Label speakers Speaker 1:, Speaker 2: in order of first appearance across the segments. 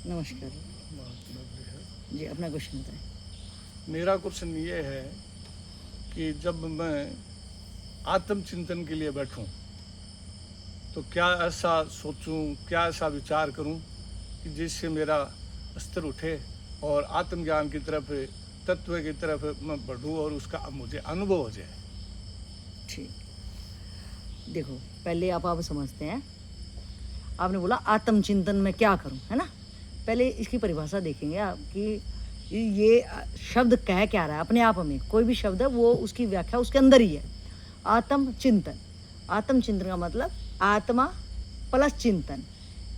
Speaker 1: नमस्कार जी, अपना क्वेश्चन बताएं।
Speaker 2: मेरा क्वेश्चन ये है कि जब मैं आत्मचिंतन के लिए बैठूं तो क्या ऐसा सोचूं, क्या ऐसा विचार करूं कि जिससे मेरा स्तर उठे और आत्मज्ञान की तरफ, तत्व की तरफ मैं बढ़ूं और उसका मुझे अनुभव हो जाए।
Speaker 1: ठीक, देखो पहले आप समझते हैं। आपने बोला आत्मचिंतन में क्या करूं, है ना। पहले इसकी परिभाषा देखेंगे आप कि ये शब्द कह क्या रहा है। अपने आप में कोई भी शब्द है वो उसकी व्याख्या उसके अंदर ही है। आत्मचिंतन, आत्मचिंतन का मतलब आत्मा प्लस चिंतन,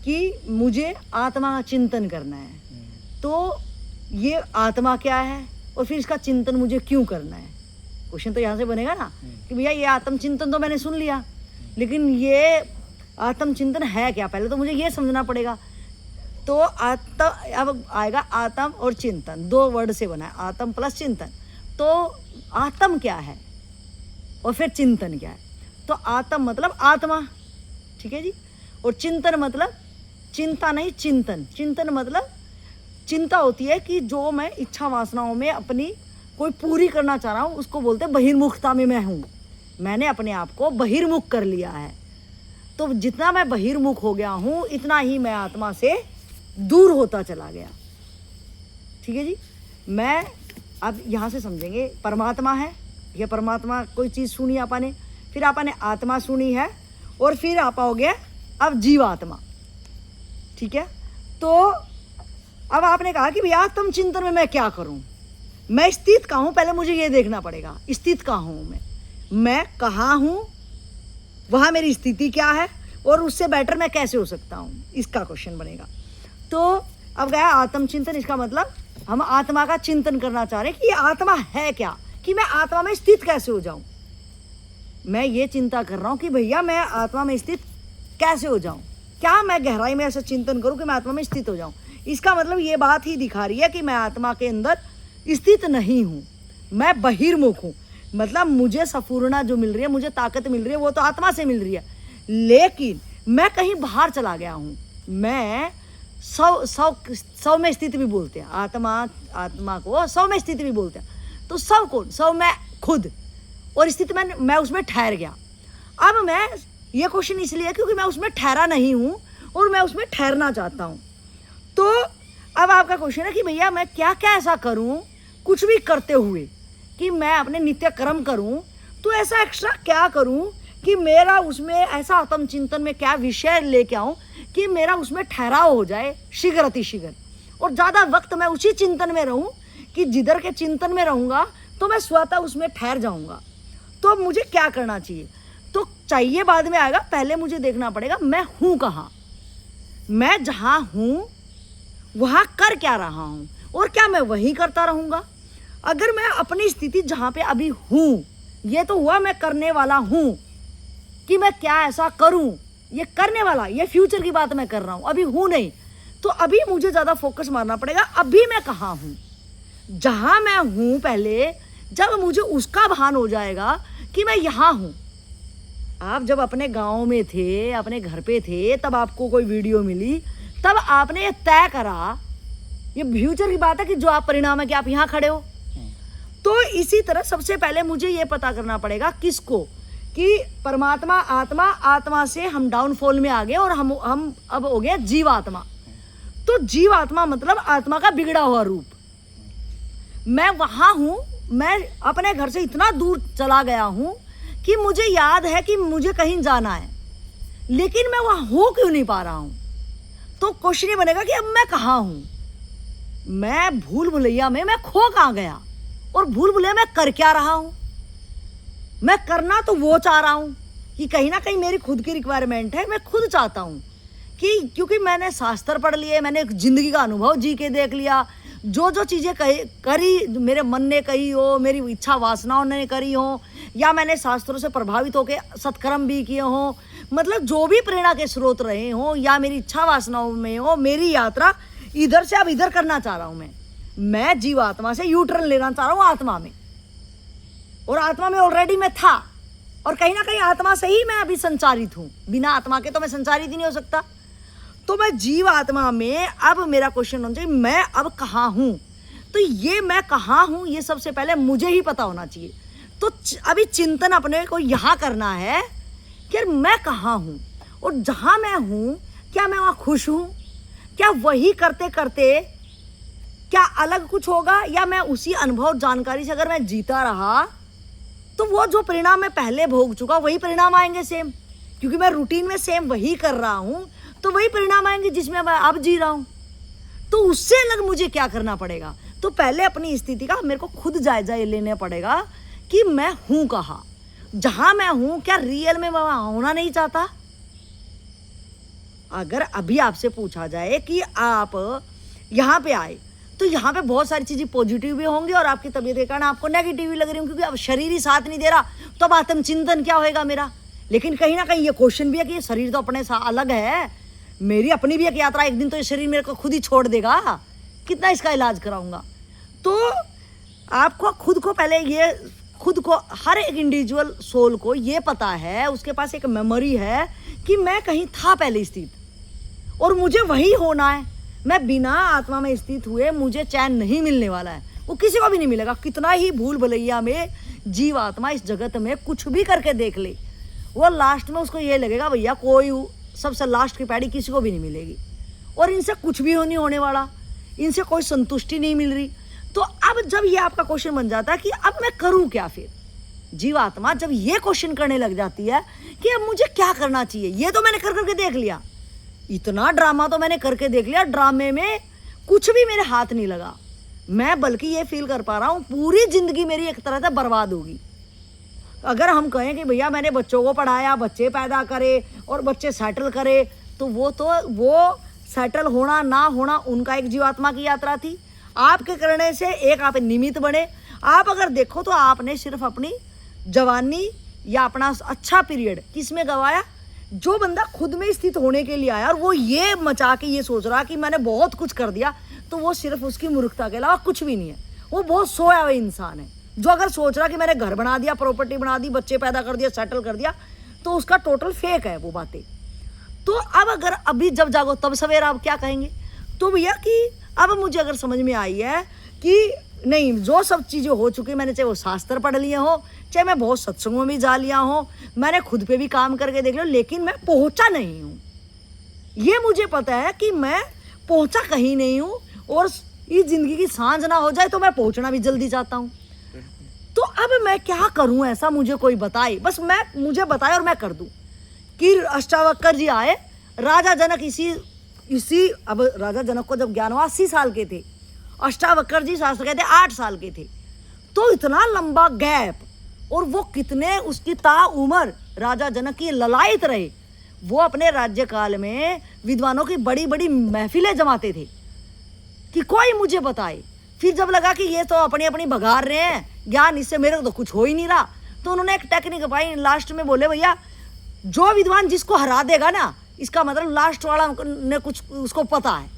Speaker 1: कि मुझे आत्मा का चिंतन करना है। तो ये आत्मा क्या है और फिर इसका चिंतन मुझे क्यों करना है। क्वेश्चन तो यहाँ से बनेगा ना कि भैया ये आत्मचिंतन तो मैंने सुन लिया, लेकिन ये आत्मचिंतन है क्या, पहले तो मुझे ये समझना पड़ेगा। तो अब आएगा आत्म और चिंतन, दो वर्ड से बना है, आत्म प्लस चिंतन। तो आत्म क्या है और फिर चिंतन क्या है। तो आत्म मतलब आत्मा, ठीक है जी। और चिंतन मतलब चिंता नहीं, चिंतन। चिंतन मतलब चिंता होती है कि जो मैं इच्छा वासनाओं में अपनी कोई पूरी करना चाह रहा हूँ, उसको बोलते हैं बहिर्मुखता में मैं हूँ। मैंने अपने आप को बहिर्मुख कर लिया है। तो जितना मैं बहिर्मुख हो गया हूँ इतना ही मैं आत्मा से दूर होता चला गया, ठीक है जी। मैं अब यहाँ से समझेंगे परमात्मा है, यह परमात्मा कोई चीज़ सुनी आपने, फिर आपने आत्मा सुनी है, और फिर आप आओगे अब जीवात्मा, ठीक है। तो अब आपने कहा कि भैया आत्म चिंतन में मैं क्या करूं, मैं स्थित कहाँ हूं, पहले मुझे ये देखना पड़ेगा स्थित कहाँ हूं, मैं कहाँ हूं, वहाँ मेरी स्थिति क्या है और उससे बेटर मैं कैसे हो सकता हूँ, इसका क्वेश्चन बनेगा। तो अब गया आत्मचिंतन, इसका मतलब हम आत्मा का चिंतन करना चाह रहे हैं कि ये आत्मा है क्या, कि मैं आत्मा में स्थित कैसे हो जाऊं। मैं ये चिंता कर रहा हूं कि भैया मैं आत्मा में स्थित कैसे हो जाऊं, क्या मैं गहराई में ऐसा चिंतन करूं कि मैं आत्मा में स्थित हो जाऊं। इसका मतलब ये बात ही दिखा रही है कि मैं आत्मा के अंदर स्थित नहीं हूं, मैं बहिर्मुख हूं। मतलब मुझे सफूर्णा जो मिल रही है, मुझे ताकत मिल रही है, वो तो आत्मा से मिल रही है, लेकिन मैं कहीं बाहर चला गया हूं। मैं सौ में स्थिति भी बोलते हैं, आत्मा को सौ में स्थिति भी बोलते हैं। तो सौ कौन, सौ मैं खुद, और स्थिति में मैं उसमें ठहर गया। अब मैं ये क्वेश्चन इसलिए क्योंकि मैं उसमें ठहरा नहीं हूँ और मैं उसमें ठहरना चाहता हूँ। तो अब आपका क्वेश्चन है कि भैया मैं क्या क्या ऐसा करूँ, कुछ भी करते हुए कि मैं अपने नित्य कर्म करूँ, तो ऐसा एक्स्ट्रा क्या करूँ कि मेरा उसमें ऐसा आत्मचिंतन में क्या विषय लेके आऊँ कि मेरा उसमें ठहराव हो जाए शीघ्र अतिशीघ्र, और ज़्यादा वक्त मैं उसी चिंतन में रहूँ कि जिधर के चिंतन में रहूँगा तो मैं स्वतः उसमें ठहर जाऊँगा। तो अब मुझे क्या करना चाहिए, तो चाहिए बाद में आएगा, पहले मुझे देखना पड़ेगा मैं हूँ कहाँ, मैं जहाँ हूँ वहाँ कर क्या रहा हूँ, और क्या मैं वही करता रहूँगा। अगर मैं अपनी स्थिति जहाँ पे अभी हूँ, ये तो हुआ मैं करने वाला हूँ कि मैं क्या ऐसा करूँ, ये करने वाला, ये फ्यूचर की बात मैं कर रहा हूँ, अभी हूँ नहीं। तो अभी मुझे ज़्यादा फोकस मारना पड़ेगा, अभी मैं कहाँ हूँ, जहाँ मैं हूँ। पहले जब मुझे उसका भान हो जाएगा कि मैं यहाँ हूँ। आप जब अपने गांव में थे, अपने घर पे थे, तब आपको कोई वीडियो मिली, तब आपने ये तय करा, ये फ्यूचर की बात है कि जो आप परिणाम है कि आप यहाँ खड़े हो। तो इसी तरह सबसे पहले मुझे ये पता करना पड़ेगा किसको, कि परमात्मा आत्मा, आत्मा से हम डाउनफॉल में आ गए और हम अब हो गए जीवात्मा। तो जीवात्मा मतलब आत्मा का बिगड़ा हुआ रूप। मैं वहाँ हूँ, मैं अपने घर से इतना दूर चला गया हूँ कि मुझे याद है कि मुझे कहीं जाना है, लेकिन मैं वहाँ हो क्यों नहीं पा रहा हूँ। तो क्वेश्चन ये बनेगा कि अब मैं कहाँ हूँ, मैं भूल भुलैया में मैं खो कहाँ गया, और भूल भुलैया मैं कर क्या रहा हूँ। मैं करना तो वो चाह रहा हूँ कि कहीं ना कहीं मेरी खुद की रिक्वायरमेंट है, मैं खुद चाहता हूँ कि क्योंकि मैंने शास्त्र पढ़ लिए, मैंने जिंदगी का अनुभव जी के देख लिया, जो जो चीज़ें करी मेरे मन ने कही हो, मेरी इच्छा वासनाओं ने करी हो, या मैंने शास्त्रों से प्रभावित होकर सत्कर्म भी किए हों, मतलब जो भी प्रेरणा के स्रोत रहे हों या मेरी इच्छा वासनाओं में हो, मेरी यात्रा इधर से अब इधर करना चाह रहा हूँ। मैं जीवात्मा से यू टर्न लेना चाह रहा हूँ आत्मा में, और आत्मा में ऑलरेडी मैं था, और कहीं ना कहीं आत्मा से ही मैं अभी संचारित हूँ, बिना आत्मा के तो मैं संचारित ही नहीं हो सकता। तो मैं जीव आत्मा में अब मेरा क्वेश्चन होना चाहिए, मैं अब कहाँ हूँ। तो ये मैं कहाँ हूँ ये सबसे पहले मुझे ही पता होना चाहिए। तो अभी चिंतन अपने को यहाँ करना है कि यार मैं कहाँ हूँ, और जहाँ मैं हूँ क्या मैं वहाँ खुश हूँ, क्या वही करते करते क्या अलग कुछ होगा, या मैं उसी अनुभव जानकारी से अगर मैं जीता रहा तो वो जो परिणाम मैं पहले भोग चुका वही परिणाम आएंगे सेम, क्योंकि मैं रूटीन में सेम वही कर रहा हूँ, तो वही परिणाम आएंगे जिसमें मैं अब जी रहा हूँ। तो उससे अलग मुझे क्या करना पड़ेगा, तो पहले अपनी स्थिति का मेरे को खुद जायजा लेना पड़ेगा कि मैं हूँ कहाँ, जहाँ मैं हूँ क्या रियल में मैं वहाँ होना नहीं चाहता। अगर अभी आपसे पूछा जाए कि आप यहाँ पे आए तो यहाँ पे बहुत सारी चीज़ें पॉजिटिव भी होंगी और आपकी तबीयत के कारण आपको नेगेटिव भी लग रही होंगी, क्योंकि अब शरीर ही साथ नहीं दे रहा तो अब आत्मचिंतन क्या होएगा मेरा। लेकिन कहीं ना कहीं ये क्वेश्चन भी है कि ये शरीर तो अपने अलग है, मेरी अपनी भी एक यात्रा, एक दिन तो ये शरीर मेरे को खुद ही छोड़ देगा, कितना इसका इलाज कराऊंगा। तो आपको खुद को पहले ये खुद को हर एक इंडिविजुअल सोल को ये पता है, उसके पास एक मेमोरी है कि मैं कहीं था पहले स्थित और मुझे वही होना है। मैं बिना आत्मा में स्थित हुए मुझे चैन नहीं मिलने वाला है, वो किसी को भी नहीं मिलेगा। कितना ही भूल भुलैया में जीव आत्मा इस जगत में कुछ भी करके देख ले, वो लास्ट में उसको ये लगेगा भैया कोई सबसे लास्ट की पैड़ी किसी को भी नहीं मिलेगी और इनसे कुछ भी नहीं होने वाला, इनसे कोई संतुष्टि नहीं मिल रही। तो अब जब ये आपका क्वेश्चन बन जाता है कि अब मैं करूं क्या, फिर जीवात्मा जब ये क्वेश्चन करने लग जाती है कि अब मुझे क्या करना चाहिए, ये तो मैंने कर करके देख लिया, इतना ड्रामा तो मैंने करके देख लिया, ड्रामे में कुछ भी मेरे हाथ नहीं लगा, मैं बल्कि ये फील कर पा रहा हूँ पूरी जिंदगी मेरी एक तरह से बर्बाद होगी। अगर हम कहें कि भैया मैंने बच्चों को पढ़ाया, बच्चे पैदा करे और बच्चे सेटल करे, तो वो सेटल होना ना होना उनका एक जीवात्मा की यात्रा थी। आपके करने से एक आप निमित्त बने। आप अगर देखो तो आपने सिर्फ अपनी जवानी या अपना अच्छा पीरियड किस में गवाया, जो बंदा खुद में स्थित होने के लिए आया और वो ये मचा के ये सोच रहा कि मैंने बहुत कुछ कर दिया, तो वो सिर्फ उसकी मूर्खता के अलावा कुछ भी नहीं है। वो बहुत सोया हुआ इंसान है जो अगर सोच रहा कि मैंने घर बना दिया, प्रॉपर्टी बना दी, बच्चे पैदा कर दिया, सेटल कर दिया, तो उसका टोटल फेक है वो बातें। तो अब अगर अभी जब जागो तब सवेरा आप क्या कहेंगे, तो भैया कि अब मुझे अगर समझ में आई है कि नहीं, जो सब चीज़ें हो चुकी, मैंने चाहे वो शास्त्र पढ़ लिए हो, चाहे मैं बहुत सत्संगों में जा लिया हो, मैंने खुद पे भी काम करके देख लिया, लेकिन मैं पहुंचा नहीं हूँ। ये मुझे पता है कि मैं पहुंचा कहीं नहीं हूँ और इस जिंदगी की सांझ ना हो जाए तो मैं पहुंचना भी जल्दी चाहता हूँ। तो अब मैं क्या करूँ, ऐसा मुझे कोई बताए, बस मुझे बताए और मैं कर दूँ। कि अष्टावक्र जी आए, राजा जनक इसी अब राजा जनक को जब ज्ञान हुआ 80 साल के थे, अष्टावक्र जी शास्त्र कहते 8 साल के थे। तो इतना लंबा गैप, और वो कितने उसकी ताउम्र राजा जनक की ललायत रहे। वो अपने राज्य काल में विद्वानों की बड़ी बड़ी महफिलें जमाते थे कि कोई मुझे बताए। फिर जब लगा कि ये तो अपनी अपनी बघार रहे हैं ज्ञान, इससे मेरे को तो कुछ हो ही नहीं रहा, तो उन्होंने एक टेक्निक पाई। लास्ट में बोले भैया जो विद्वान जिसको हरा देगा ना, इसका मतलब लास्ट वाला ने कुछ उसको पता है,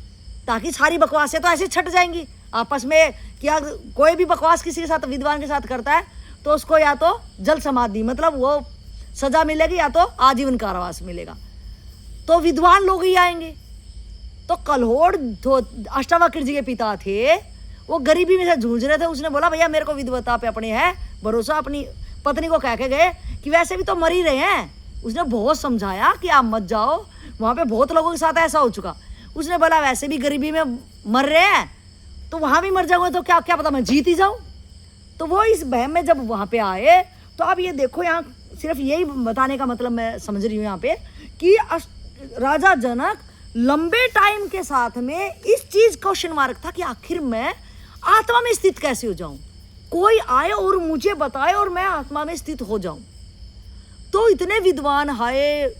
Speaker 1: ताकि सारी बकवासें तो ऐसे छट जाएंगी आपस में। क्या कोई भी बकवास किसी के साथ विद्वान के साथ करता है तो उसको या तो जल समाधि मतलब वो सजा मिलेगी या तो आजीवन कारावास मिलेगा। तो विद्वान लोग ही आएंगे। तो कल्होड़ तो अष्टावक्र जी के पिता थे, वो गरीबी में से जूझ रहे थे। उसने बोला भैया मेरे को विद्वता पे अपने है भरोसा। अपनी पत्नी को कह के गए कि वैसे भी तो मर ही रहे हैं। उसने बहुत समझाया कि आप मत जाओ, वहाँ पे बहुत लोगों के साथ ऐसा हो चुका। उसने बोला वैसे भी गरीबी में मर रहे हैं तो वहाँ भी मर जाऊंगा तो क्या क्या पता मैं जीत ही जाऊँ। तो वो इस बहम में जब वहाँ पे आए, तो आप ये देखो, यहाँ सिर्फ यही बताने का मतलब मैं समझ रही हूँ यहाँ पे कि राजा जनक लंबे टाइम के साथ में इस चीज क्वेश्चन मार्क था कि आखिर मैं आत्मा में स्थित कैसे हो जाऊं, कोई आए और मुझे बताए और मैं आत्मा में स्थित हो जाऊं। तो इतने विद्वान आए,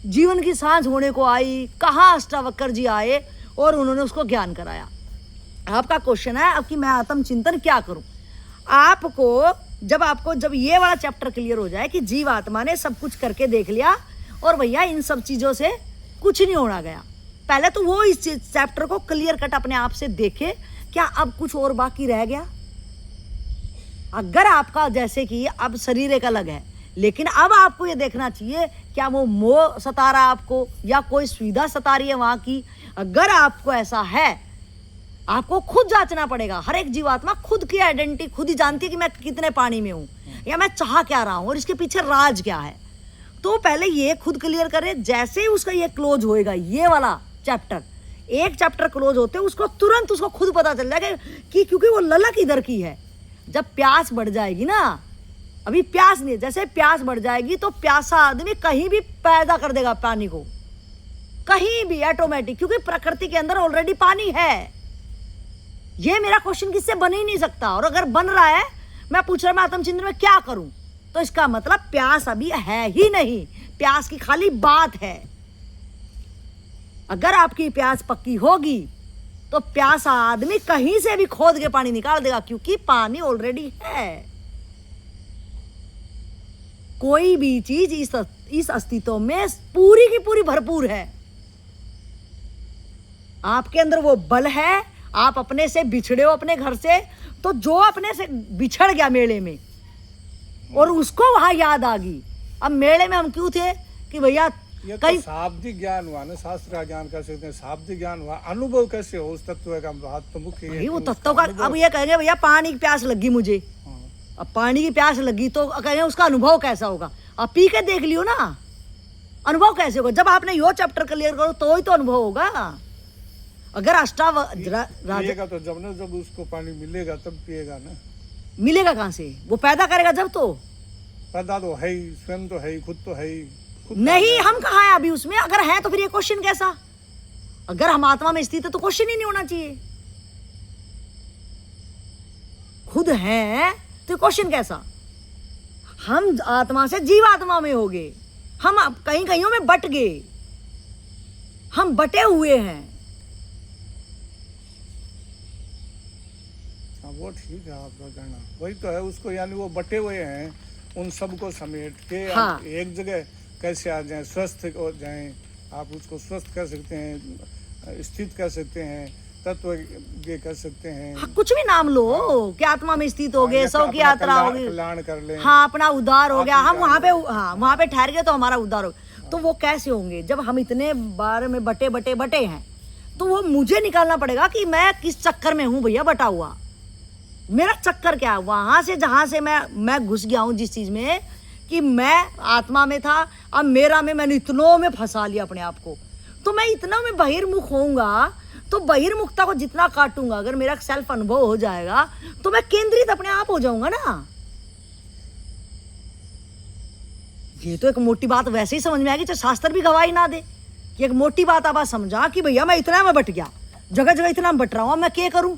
Speaker 1: जीवन की सांझ होने को आई, कहाँ अष्टावक्र जी आए और उन्होंने उसको ज्ञान कराया। आपका क्वेश्चन है अब कि मैं आत्म चिंतन क्या करूं। आपको जब ये वाला चैप्टर क्लियर हो जाए कि जीव आत्मा ने सब कुछ करके देख लिया और भैया इन सब चीजों से कुछ नहीं होना गया, पहले तो वो इस चैप्टर को क्लियर कट अपने आप से देखे, क्या अब कुछ और बाकी रह गया। अगर आपका जैसे कि अब शरीर एक अलग है लेकिन अब आपको ये देखना चाहिए क्या वो मोह सता रहा है आपको या कोई सुविधा सता रही है वहां की। अगर आपको ऐसा है, आपको खुद जांचना पड़ेगा। हर एक जीवात्मा खुद की आइडेंटिटी खुद ही जानती है कि मैं कितने पानी में हूं या मैं चाह क्या रहा हूं और इसके पीछे राज क्या है। तो पहले ये खुद क्लियर करे। जैसे ही उसका ये क्लोज होएगा, ये वाला चैप्टर, एक चैप्टर क्लोज होते उसको तुरंत उसको खुद पता चल जाएगा कि क्योंकि वो ललक इधर की है। जब प्यास बढ़ जाएगी ना, अभी प्यास नहीं है, जैसे प्यास बढ़ जाएगी तो प्यासा आदमी कहीं भी पैदा कर देगा पानी को, कहीं भी ऑटोमेटिक, क्योंकि प्रकृति के अंदर ऑलरेडी पानी है। ये मेरा क्वेश्चन किससे बन ही नहीं सकता। और अगर बन रहा है, मैं पूछ रहा मैं आत्मचिंतन में क्या करूं, तो इसका मतलब प्यास अभी है ही नहीं, प्यास की खाली बात है। अगर आपकी प्यास पक्की होगी तो प्यासा आदमी कहीं से भी खोद के पानी निकाल देगा, क्योंकि पानी ऑलरेडी है। कोई भी चीज इस अस्तित्व में पूरी की पूरी भरपूर है। आपके अंदर वो बल है। आप अपने से बिछड़े हो अपने घर से, तो जो अपने से बिछड़ गया मेले में और उसको वहां याद आ गई। अब मेले में हम क्यों थे कि भैया
Speaker 2: ये
Speaker 1: कहीं
Speaker 2: तो शाब्दिक ज्ञान हुआ ना, शास्त्र का ज्ञान कह सकते हैं, शाब्दिक ज्ञान हुआ। अनुभव कैसे हो उस तत्व का बात तो मुख्य है।
Speaker 1: वो तत्व का अब ये कहेंगे भैया पानी की प्यास लगी मुझे, अब पानी की प्यास लगी तो कहेंगे उसका अनुभव कैसा होगा। अब पी के देख लियो ना, अनुभव कैसे होगा। जब आपने यो चैप्टर क्लियर करो तो ही तो अनुभव होगा। अगर
Speaker 2: पिएगा तो जब उसको पानी मिलेगा तब पिएगा ना।
Speaker 1: मिलेगा कहाँ से, वो पैदा करेगा जब। तो
Speaker 2: पैदा तो है ही, स्वयं तो है ही, खुद तो है ही।
Speaker 1: नहीं, हम कहाँ हैं अभी उसमें। अगर है तो फिर ये क्वेश्चन कैसा। अगर हम आत्मा में स्थित है तो क्वेश्चन ही नहीं होना चाहिए। खुद है तो क्वेश्चन कैसा। हम आत्मा से जीवात्मा में हो गए, हम कहीं कहीं में बट गए, हम बटे हुए हैं।
Speaker 2: वो ठीक है आपका कहना, वही तो है उसको, यानी वो बटे हुए हैं, उन सबको समेट के आप एक जगह कैसे आ जाएं, स्वस्थ हो जाएं। आप उसको स्वस्थ कर सकते हैं, स्थित कर सकते हैं, तत्व ये कर सकते हैं।
Speaker 1: हाँ, कुछ भी नाम लो कि आत्मा में स्थित हो गए, सौ की यात्रा हो गई,
Speaker 2: कल्याण कर लें।
Speaker 1: हाँ, अपना उद्धार हो गया, हम वहां पे, हाँ वहां पे ठहर गए तो हमारा उद्धार हो गया। तो वो कैसे होंगे जब हम इतने बार में बटे हैं। तो वो मुझे निकालना पड़ेगा कि मैं किस चक्कर में हूँ भैया बटा हुआ। मेरा चक्कर क्या है, वहां से जहां से मैं घुस गया हूं जिस चीज में कि मैं आत्मा में था, अब मेरा में मैंने इतनों में फंसा लिया अपने आप को। तो मैं इतना में बहिर्मुख होऊंगा तो बहिर्मुखता को जितना काटूंगा, अगर मेरा सेल्फ अनुभव हो जाएगा तो मैं केंद्रित अपने आप हो जाऊंगा ना। ये तो एक मोटी बात वैसे ही समझ में आएगी, चाहे शास्त्र भी गवाही ना दे। कि एक मोटी बात आप समझा कि भैया मैं इतना में बट गया, जगह जगह इतना में बट रहा हूं, मैं क्या करूं।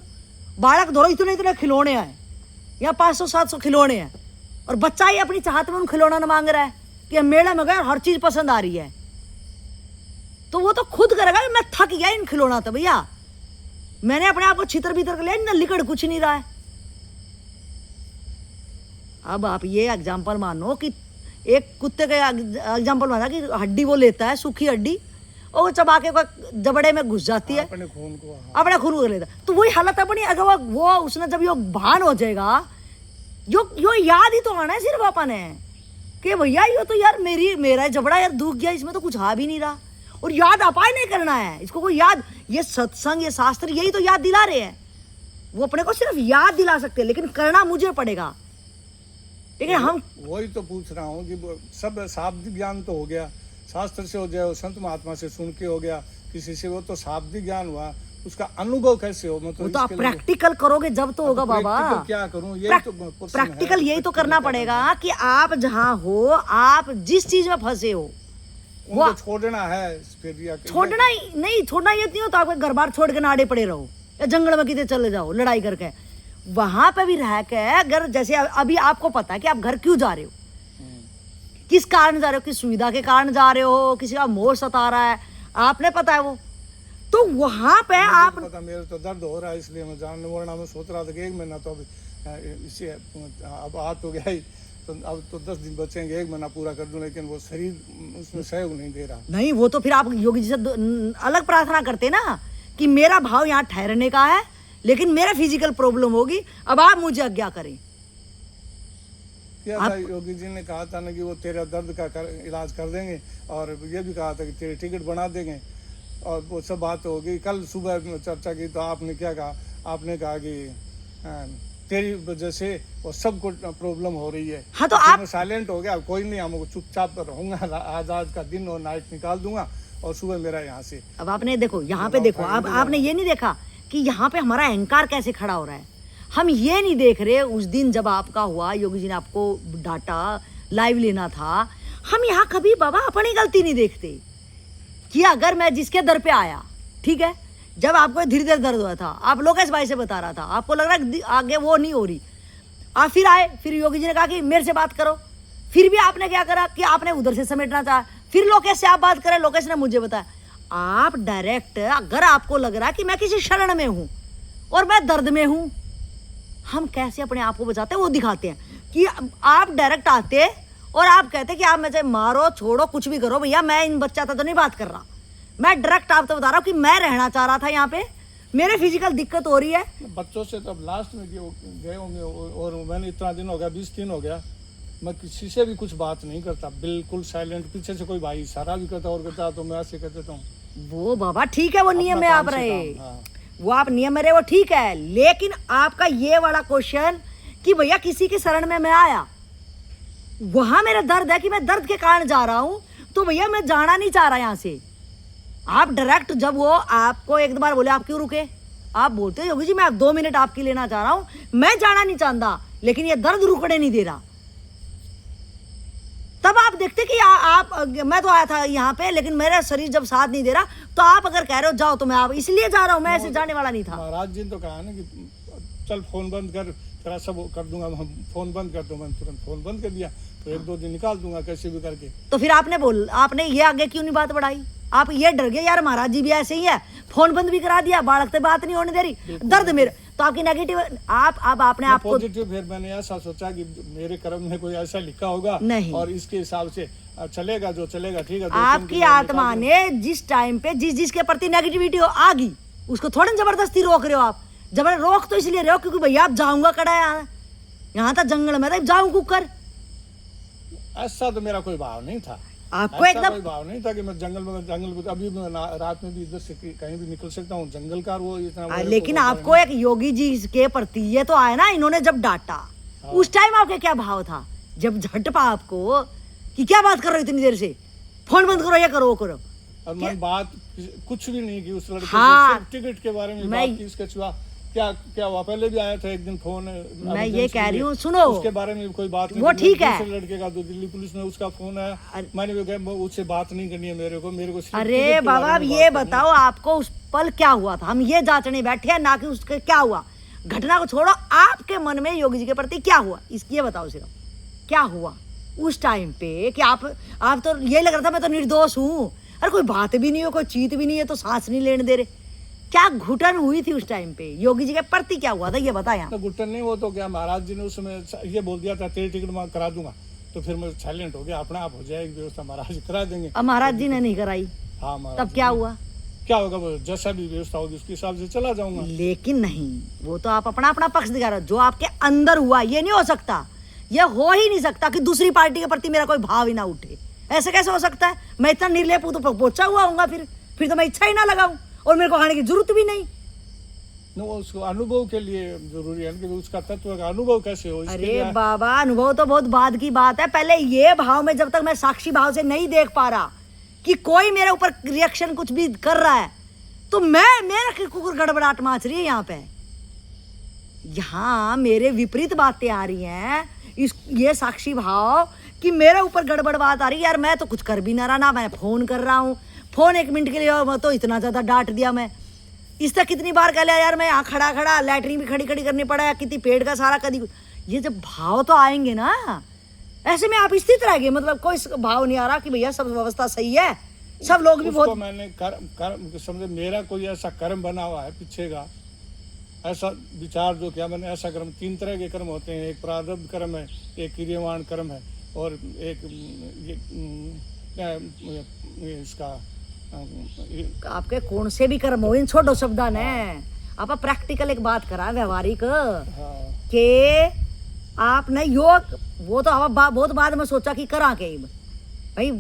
Speaker 1: बालक धोरो इतने खिलौने हैं, या 500-700 खिलौने हैं, और बच्चा ही अपनी चाहत में उन खिलौना न मांग रहा है कि मेला में गया हर चीज पसंद आ रही है। तो वो तो खुद करेगा मैं थक गया इन खिलौना, तो भैया मैंने अपने आप को छितर भीतर कर लिया, न लिकड़ कुछ नहीं रहा है। अब आप ये एग्जाम्पल मानो कि एक कुत्ते का एग्जाम्पल माना कि हड्डी वो लेता है, सूखी हड्डी, और चबा के जबड़े में घुस जाती है, अपने खून को लेता। तो वही हालत अपनी। अगर वो उसने जब यो भान हो जाएगा, यो याद ही तो आना है सिर्फ अपन है कि भैया यो तो यार मेरा जबड़ा यार दुख गया, इसमें तो कुछ आ भी नहीं रहा। और याद अपाय नहीं करना है इसको कोई याद। ये सत्संग, ये शास्त्र यही तो याद दिला रहे हैं। वो अपने को सिर्फ याद दिला सकते हैं, लेकिन करना मुझे पड़ेगा। लेकिन हम
Speaker 2: वही तो पूछ रहा हूँ कि सब शाब्दिक ज्ञान तो हो गया, शास्त्र से हो जाए, संत महात्मा से सुन के हो गया, किसी से, वो तो शाब्दिक ज्ञान हुआ। उसका अनुभव कैसे हो, मतलब
Speaker 1: तो आप प्रैक्टिकल करोगे जब तो होगा बाबा।
Speaker 2: क्या करूं, यही तो
Speaker 1: प्रैक्टिकल यही तो करना पड़ेगा कि आप जहां हो, आप जिस चीज में फंसे हो
Speaker 2: वो छोड़ना है।
Speaker 1: छोड़ना ही नहीं, छोड़ना ये नहीं हो तो आपके घर बार छोड़ के नाड़े पड़े रहो या जंगल में कितने चले जाओ लड़ाई करके। वहां पे भी रह के, अगर जैसे अभी आपको पता है कि आप घर क्यों जा रहे हो, किस कारण जा रहे हो, किस सुविधा के कारण जा रहे हो, किसी का मोह सता रहा है, आपने पता है वो। तो वहां पे आप
Speaker 2: पता, मेरे तो दर्द हो रहा है इसलिए मैं जानने वरना मैं सोच रहा था कि 1 महीना तो इसे अब आ तो गया ही, तो अब तो 10 दिन बचेंगे, 1 महीना पूरा कर दूं, लेकिन वो शरीर उसमें सहयोग नहीं दे रहा।
Speaker 1: नहीं, वो तो फिर आप योगी जी से अलग प्रार्थना करते ना कि मेरा भाव यहाँ ठहरने का है, लेकिन मेरा फिजिकल प्रॉब्लम होगी, अब आप मुझे आज्ञा करें।
Speaker 2: किया था। योगी जी ने कहा था ना कि वो तेरा दर्द का इलाज कर देंगे, और ये भी कहा था कि तेरी टिकट बना देंगे, और वो सब बात होगी। कल सुबह चर्चा की तो आपने क्या कहा, आपने कहा कि तेरी वजह से वो सबको प्रॉब्लम हो रही है।
Speaker 1: हाँ, तो आप
Speaker 2: साइलेंट हो गया, कोई नहीं, हम चुपचाप रहूंगा, आज का दिन और नाइट निकाल दूंगा, और सुबह मेरा यहाँ से।
Speaker 1: अब आपने देखो यहाँ पे देखो, अब आपने ये नहीं देखा कि यहाँ पे हमारा अहंकार कैसे खड़ा हो रहा है। हम ये नहीं देख रहे उस दिन जब आपका हुआ, योगी जी ने आपको डाटा, लाइव लेना था, हम यहाँ कभी बाबा अपनी गलती नहीं देखते कि अगर मैं जिसके दर पे आया, ठीक है, जब आपको धीरे धीरे दर्द हुआ था, आप लोकेश भाई से बता रहा था, आपको लग रहा है आगे वो नहीं हो रही, आप फिर आए, फिर योगी जी ने कहा कि मेरे से बात करो, फिर भी आपने क्या करा कि आपने उधर से समेटना चाहा, फिर लोकेश से आप बात करें, लोकेश ने मुझे बताया। आप डायरेक्ट, अगर आपको लग रहा है कि मैं किसी शरण में हूं और मैं दर्द में हूं, हम कैसे अपने आप को बचाते हैं वो दिखाते हैं कि आप डायरेक्ट आते और आप कहते कि आप मुझे मारो छोड़ो कुछ भी करो, भैया मैं इन बच्चा तो नहीं बात कर रहा, मैं डायरेक्ट आप तो बता रहा हूँ कि मैं रहना चाह रहा था यहाँ पे, मेरे फिजिकल दिक्कत हो रही है।
Speaker 2: बच्चों से तो लास्ट में गए होंगे, और मैंने इतना दिन हो गया, 20 दिन हो गया, मैं किसी से भी कुछ बात नहीं करता, बिल्कुल साइलेंट। पीछे से कोई भाई इशारा भी करता और करता तो मैं ऐसे कर देता हूँ।
Speaker 1: वो बाबा ठीक है, वो नियम में आप रहे, वो आप नियम में रहे, वो ठीक है, लेकिन आपका ये वाला क्वेश्चन कि भैया किसी की शरण में मैं आया, वहां मेरा दर्द है कि मैं दर्द के कारण जा रहा हूं, तो भैया मैं जाना नहीं चाह रहा यहां से। आप डायरेक्ट जब वो आपको एक दो बार बोले, आप क्यों रुके, आप बोलते हो योगी जी मैं 2 मिनट आपकी लेना चाह रहा हूं, मैं जाना नहीं चाहता, लेकिन ये दर्द रुकने नहीं दे रहा। तब आप देखते कि आप मैं तो आया था यहाँ पे, लेकिन मेरा शरीर जब साथ नहीं दे रहा, तो आप अगर कह रहे हो जाओ तो मैं आप इसलिए जा रहा हूँ, मैं ऐसे जाने वाला नहीं था।
Speaker 2: महाराज जी ने तो कहा ना कि चल फोन बंद कर, तेरा सब कर दूंगा, हम फोन बंद कर दो, मैंने तुरंत फोन बंद कर दिया, तो 1-2 दिन निकाल दूंगा कैसे भी करके।
Speaker 1: तो फिर आपने ये आगे क्यों नहीं बात बढ़ाई, आप ये डर गए यार महाराज जी भी ऐसे ही है, फोन बंद भी करा दिया, बालक से बात नहीं होने दे रही, दर्द मेरे, तो आपकी नेगेटिव आप अब आपने आपको
Speaker 2: पॉजिटिव। फिर मैंने ऐसा सोचा कि मेरे कर्म में कोई ऐसा लिखा होगा
Speaker 1: नहीं, और
Speaker 2: इसके हिसाब से चलेगा, जो चलेगा ठीक है।
Speaker 1: आपकी आत्मा ने जिस टाइम पे जिसके प्रति नेगेटिविटी आ गई, उसको थोड़ा जबरदस्ती रोक रहे हो आप, जबर रोक तो इसलिए रहे हो क्योंकि भैया आप जाऊंगा कड़ा यहाँ था जंगल में, जाऊं कुकर,
Speaker 2: ऐसा तो मेरा कोई भाव नहीं था,
Speaker 1: आपको एकदम
Speaker 2: कोई भाव नहीं था कि मैं जंगल में अभी मैं रात में भी इधर से कहीं भी निकल सकता हूँ, जंगल का वो इतना।
Speaker 1: लेकिन आपको एक योगी जी के प्रति ये तो आया ना, इन्होंने जब डांटा, उस टाइम आपके क्या भाव था, जब झटपा आपको कि क्या बात कर रहे हो इतनी देर से, फोन बंद करो, ये करो वो करो,
Speaker 2: और मैं बात कुछ भी नहीं की उस लड़के
Speaker 1: हाँ,
Speaker 2: से, टिकट के बारे में बात की, इसके सिवा क्या क्या हुआ। पहले भी आया था एक दिन फोन,
Speaker 1: मैं ये कह रही हूँ सुनो,
Speaker 2: उसके बारे में कोई बात नहीं,
Speaker 1: वो ठीक है,
Speaker 2: लड़के का, दिल्ली पुलिस में उसका फोन आया, मैंने उससे बात नहीं करनी है मेरे को।
Speaker 1: अरे बाबा अब ये बताओ आपको उस पल क्या हुआ था, हम ये जांचने बैठे हैं ना कि उसके क्या हुआ, घटना को छोड़ो, आपके मन में योगी जी के प्रति क्या हुआ, ये बताओ सिर्फ क्या हुआ उस टाइम पे कि आप तो ये लग रहा था मैं तो निर्दोष हूँ, अरे कोई बात भी नहीं हो, कोई चीत भी नहीं है, तो सांस नहीं लेने दे रहे, क्या घुटन हुई थी उस टाइम पे, योगी जी के प्रति क्या हुआ था ये बताया।
Speaker 2: तो घुटन नहीं, वो तो क्या महाराज जी ने उस समय ये बोल दिया था तेरी टिकट मैं करा दूंगा, तो फिर मैं साइलेंट हो गया, अपना आप हो जाएगी व्यवस्था, महाराज जी करा देंगे।
Speaker 1: अब महाराज जी ने नहीं कराई,
Speaker 2: हाँ,
Speaker 1: तब क्या हुआ,
Speaker 2: क्या होगा, वो जैसा भी व्यवस्था होगी उसके हिसाब से चला जाऊंगा।
Speaker 1: लेकिन नहीं, वो तो आप अपना पक्ष दिखा रहे हो, जो आपके अंदर हुआ ये नहीं हो सकता, ये हो ही नहीं सकता कि दूसरी पार्टी के प्रति मेरा कोई भाव ही ना उठे, ऐसे कैसे हो सकता है, मैं इतना निर्लेप हूं तो पोचा हुआ हूँ, फिर तो मैं इच्छा ही ना लगाऊं और मेरे को खाने की जरूरत भी नहीं।
Speaker 2: उसको अनुभव के लिए जरूरी है कि उसका तत्व का अनुभव कैसे हो।
Speaker 1: अरे बाबा अनुभव तो बहुत बाद की बात है, पहले ये भाव में जब तक मैं साक्षी भाव से नहीं देख पा रहा कि कोई मेरे ऊपर रिएक्शन कुछ भी कर रहा है, तो मेरा कुकुर गड़बड़ाहट मच रही है यहाँ पे, यहाँ मेरे विपरीत बातें आ रही हैं, ये साक्षी भाव कि मेरे ऊपर गड़बड़ बात आ रही है, यार मैं तो कुछ कर भी ना रहा, ना मैं फोन कर रहा हूँ, फोन 1 मिनट के लिए तो इतना ज्यादा डांट दिया मैं, इस तक कितनी बार कह लिया यार मैं यहाँ खड़ा लैटरिन भी खड़ी करनी पड़ा, कितनी पेट का सारा कदी, ये जब भाव तो आएंगे ना, ऐसे में आप स्थित रह गए, मतलब कोई भाव नहीं आ रहा कि भैया सब व्यवस्था सही है, सब लोग भी बहुत,
Speaker 2: मैंने कर्म समझे, मेरा कोई ऐसा कर्म बना हुआ है पीछे का, ऐसा विचार जो किया मैंने, ऐसा कर्म 3 तरह के कर्म होते हैं, एक प्रारब्ध कर्म है, एक क्रियमाण कर्म है, और एक इसका
Speaker 1: आपके कौन से भी कर्म हो, इन छोटो शब्दान है, आप प्रैक्टिकल एक बात करा व्यवहारिक के आपने योग वो तो बहुत बाद में सोचा कि करा के भाई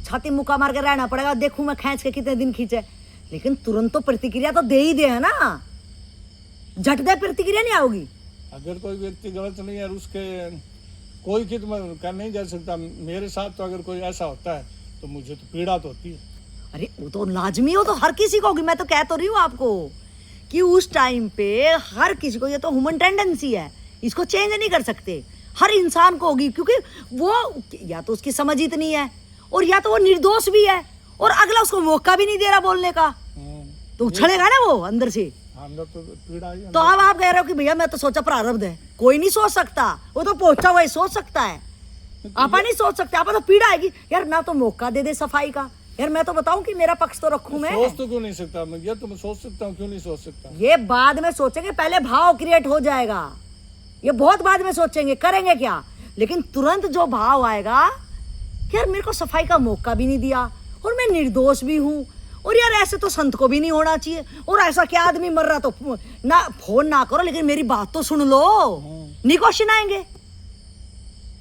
Speaker 1: छाती मुक्का मार के रहना पड़ेगा, देखूं मैं खींच के कितने दिन खींचे, लेकिन तुरंत तो प्रतिक्रिया तो दे ही दे है ना, झट दे प्रतिक्रिया नहीं आओगी।
Speaker 2: अगर कोई व्यक्ति गलत नहीं है और उसके कोई खिदमत कर नहीं जा सकता, मेरे साथ तो अगर कोई ऐसा होता है तो मुझे तो पीड़ा तो होती है।
Speaker 1: अरे वो तो लाजमी हो, तो हर किसी को होगी। मैं तो कह तो रही हूँ आपको कि उस टाइम पे हर किसी को, ये तो ह्यूमन टेंडेंसी है, इसको चेंज नहीं कर सकते, हर इंसान को होगी, क्योंकि वो या तो उसकी समझ इतनी है और या तो वो निर्दोष भी है और अगला उसको मौका भी नहीं दे रहा बोलने का, तो उछलेगा ना वो अंदर से।
Speaker 2: तो पीड़ा ही।
Speaker 1: तो अब आप कह रहे हो कि भैया मैं तो सोचा प्रारब्ध है, कोई नहीं सोच सकता, वो तो पहुंचा हुआ सोच सकता है, आप नहीं सोच सकते, आप तो पीड़ा आएगी यार, ना तो मौका दे दे सफाई का, यार मैं तो बताऊं कि मेरा पक्ष तो रखूं मैं।
Speaker 2: सोच तो क्यों नहीं सकता मैं, ये तो मैं सोच सकता हूँ, क्यों नहीं सोच सकता?
Speaker 1: ये बाद में सोचेंगे, पहले भाव क्रिएट हो जाएगा, ये बहुत बाद में सोचेंगे करेंगे क्या, लेकिन तुरंत जो भाव आएगा कि यार मेरे को सफाई का मौका भी नहीं दिया और मैं निर्दोष भी हूँ, और यार ऐसे तो संत को भी नहीं होना चाहिए, और ऐसा क्या आदमी मर रहा तो ना फोन ना करो लेकिन मेरी बात तो सुन लो, नहीं क्वेश्चन आएंगे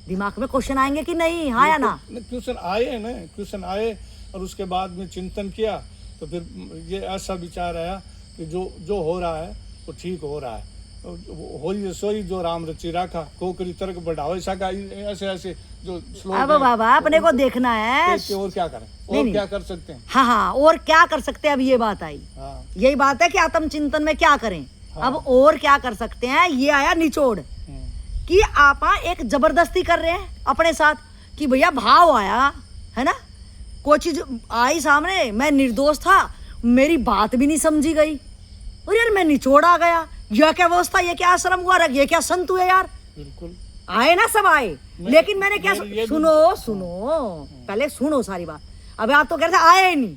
Speaker 1: दिमाग में, क्वेश्चन आएंगे कि नहीं, हाँ या ना?
Speaker 2: क्वेश्चन आए है ना, क्वेश्चन आए और उसके बाद में चिंतन किया तो फिर ये ऐसा विचार आया कि जो हो रहा है वो ठीक हो रहा है, होई सोई जो राम रचि राखा, कोकरी तर्क बढ़ाओ, ऐसा का ऐसे ऐसे जो श्लोक।
Speaker 1: अब बाबा अपने को देखना है
Speaker 2: और क्या करें, और क्या कर सकते हैं?
Speaker 1: हाँ, और क्या कर सकते हैं, अब ये बात आई, यही बात है कि आत्मचिंतन में क्या करें। अब और क्या कर सकते हैं, ये आया निचोड़ कि आप एक जबरदस्ती कर रहे हैं अपने साथ कि भैया भाव आया है ना, कोई चीज आई सामने, मैं निर्दोष था, मेरी बात भी नहीं समझी गई और यार मैं निचोड़ आ गया, यह क्या व्यवस्था, ये क्या आश्रम हुआ, ये क्या संत हुए यार।
Speaker 2: बिल्कुल
Speaker 1: आए ना, सब आए, लेकिन मैंने क्या सुनो पहले सुनो सारी बात। अभी आप तो कह रहे थे आए नहीं,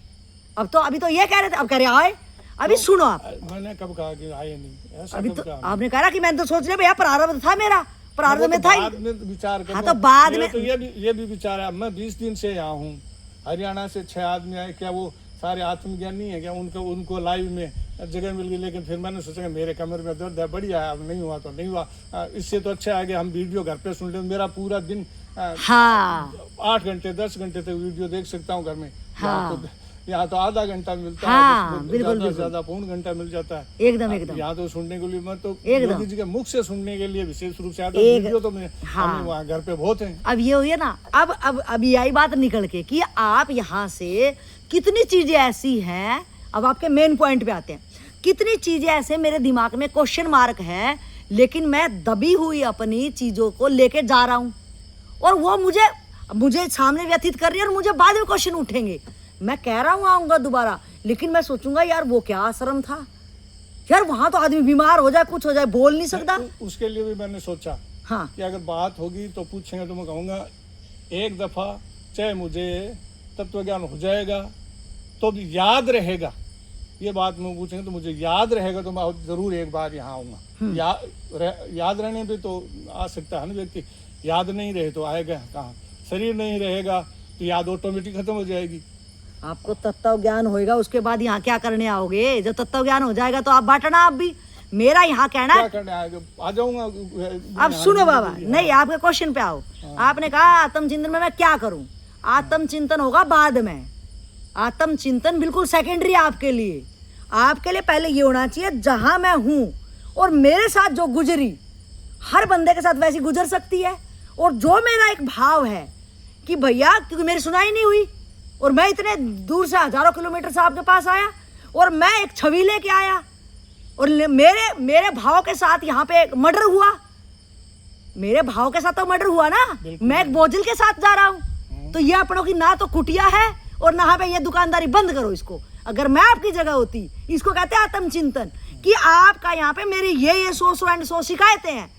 Speaker 1: अब तो अभी तो ये कह रहे थे, अब कह रहे आए, अभी सुनो आप।
Speaker 2: मैंने कब कहा कि आए नहीं, ऐसा
Speaker 1: अभी
Speaker 2: कब
Speaker 1: तो
Speaker 2: कहा?
Speaker 1: आपने कहा कि मैं तो सोच रहा भैया प्रारब्ध था, मेरा प्रारब्ध में था,
Speaker 2: बाद में विचार करो।
Speaker 1: हाँ तो बाद में
Speaker 2: तो ये भी विचार है, मैं 20 दिन से यहाँ हूँ, हरियाणा से 6 आदमी आए, क्या वो सारे आत्मज्ञानी है क्या? उनको लाइव में जगह मिल गई, लेकिन फिर मैंने सोचा मेरे कमर में दर्द है, बढ़िया है, अब नहीं हुआ तो नहीं हुआ, इससे तो अच्छा है कि हम वीडियो घर पे सुन ले, मेरा पूरा दिन 8 घंटे 10 घंटे तक वीडियो देख सकता हूँ घर में। यहाँ तो आधा घंटा मिलता है, बिल्कुल ज्यादा पौन घंटा मिल जाता है, एकदम यहाँ तो सुनने के लिए, मैं तो योगी जी के मुख से सुनने के लिए विशेष रूप से आता हूँ, वीडियो तो मैं वहाँ घर पे बहुत है।
Speaker 1: अब ये हुई है ना, अब यही बात निकल के कि आप यहाँ से कितनी चीजें ऐसी हैं, अब आपके मेन पॉइंट पे आते हैं, कितनी चीजें ऐसे मेरे दिमाग में क्वेश्चन मार्क है, लेकिन मैं दबी हुई अपनी चीजों को लेके जा रहा हूँ और वो मुझे सामने व्यथित कर रही है और मुझे बाद में क्वेश्चन उठेंगे। मैं कह रहा हूँ आऊंगा दोबारा, लेकिन मैं सोचूंगा यार वो क्या आश्रम था यार, वहां तो आदमी बीमार हो जाए, कुछ हो जाए, बोल नहीं सकता।
Speaker 2: उसके लिए भी मैंने सोचा
Speaker 1: हाँ
Speaker 2: कि अगर बात होगी तो पूछेंगे तो मैं कहूँगा एक दफा चाहे मुझे तत्व ज्ञान हो जाएगा तो भी याद रहेगा, ये बात में पूछेंगे तो मुझे याद रहेगा तो मैं जरूर एक बार यहाँ आऊँगा। याद रहने पे तो आ सकता है ना व्यक्ति, याद नहीं रहे तो आएगा कहाँ, शरीर नहीं रहेगा तो याद ऑटोमेटिक खत्म हो जाएगी।
Speaker 1: आपको तत्व ज्ञान होएगा उसके बाद यहाँ क्या करने आओगे, जब तत्व ज्ञान हो जाएगा तो आप बांटना, आप भी मेरा यहाँ कहना
Speaker 2: क्या करने आएगा, आ जाऊंगा।
Speaker 1: अब सुनो बाबा, नहीं आपके क्वेश्चन पे आओ। आपने कहा आत्मचिंतन में मैं क्या करूं, आत्मचिंतन होगा बाद में, आत्मचिंतन बिल्कुल सेकेंडरी आपके लिए पहले ये होना चाहिए जहां मैं हूं और मेरे साथ जो गुजरी हर बंदे के साथ वैसी गुजर सकती है, और जो मेरा एक भाव है कि भैया क्योंकि मेरी सुनाई नहीं हुई और मैं इतने दूर से हजारों किलोमीटर से आपके पास आया और मैं एक छवि लेके आया और मेरे भाव के साथ यहाँ पे एक मर्डर हुआ, मेरे भाव के साथ तो मर्डर हुआ ना, मैं एक बोझिल के साथ जा रहा हूँ, तो ये अपनों की ना तो कुटिया है और ना पे ये दुकानदारी बंद करो इसको। अगर मैं आपकी जगह होती, इसको कहते हैं आत्मचिंतन, कि आपका यहाँ पे मेरी ये 100 शिकायतें हैं।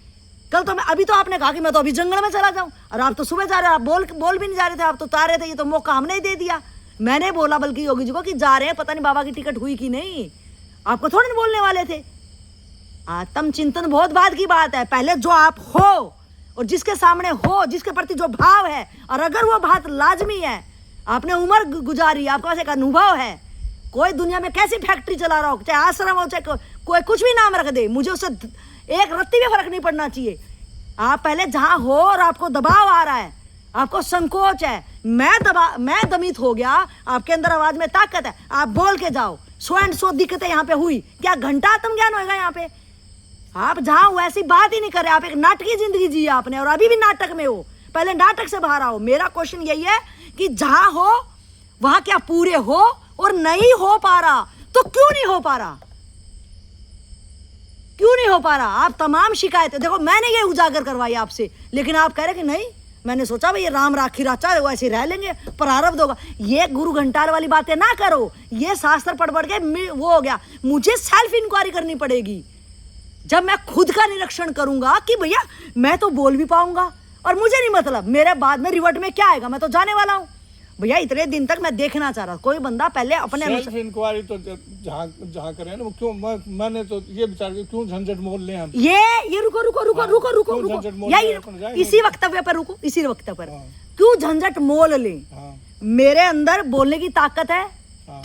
Speaker 1: कल तो मैं अभी तो आपने कहा कि मैं तो अभी जंगल में चला जाऊं, और आप तो सुबह जा रहे हो, आप बोल भी नहीं जा रहे थे, आप तो उतार रहे थे, ये तो मौका हमने ही दे दिया। मैंने बोला बल्कि योगी जी को कि जा रहे हैं, पता नहीं बाबा की टिकट हुई कि नहीं, आपको थोड़ी नहीं बोलने वाले थे। आत्मचिंतन बहुत बाद की बात है, पहले जो आप हो और जिसके सामने हो, जिसके प्रति जो भाव है, और अगर वो बात लाजमी है, आपने उम्र गुजारी, आपके पास एक अनुभव है, कोई दुनिया में कैसी फैक्ट्री चला रहा हो, चाहे आश्रम हो, चाहे कोई कुछ भी नाम रख दे, मुझे उससे एक रत्ती भी फर्क नहीं पड़ना चाहिए। आप पहले जहां हो और आपको दबाव आ रहा है, आपको संकोच है, मैं दमित हो गया, आपके अंदर आवाज में ताकत है, आप बोल के जाओ। सो एंड सो दिक्कतें यहाँ पे हुई, क्या घंटा आत्मज्ञान होएगा यहाँ पे? आप जहां वैसी बात ही नहीं कर रहे, आप एक नाटकीय जिंदगी जी आपने और अभी भी नाटक में हो। पहले नाटक से बाहर आओ। मेरा क्वेश्चन यही है कि जहां हो वहां क्या पूरे हो, और नहीं हो पा रहा तो क्यों नहीं हो पा रहा? क्यों नहीं हो पा रहा? आप तमाम शिकायतें देखो, मैंने ये उजागर करवाई आपसे, लेकिन आप कह रहे कि नहीं, मैंने सोचा भाई ये राम राखी राचा ऐसे रह लेंगे, प्रारब्ध होगा। ये गुरु घंटाल वाली बातें ना करो, ये शास्त्र पढ़ पढ़ के वो हो गया। मुझे सेल्फ इंक्वायरी करनी पड़ेगी। जब मैं खुद का निरीक्षण करूंगा कि भैया मैं तो बोल भी पाऊंगा और मुझे नहीं मतलब मेरे बाद में रिवर्ट में क्या आएगा, मैं तो जाने वाला हूं। भैया इतने दिन तक मैं देखना चाह रहा, कोई बंदा पहले अपने
Speaker 2: सेल्फ इंक्वायरी तो जहाँ करें ना, क्यों मैंने तो ये विचार किया क्यों झंझट मोल लें हम।
Speaker 1: ये रुको यही इसी वक्तव्य पर रुको, इसी वक्तव्य पर क्यों झंझट मोल लें? मेरे अंदर बोलने की ताकत है,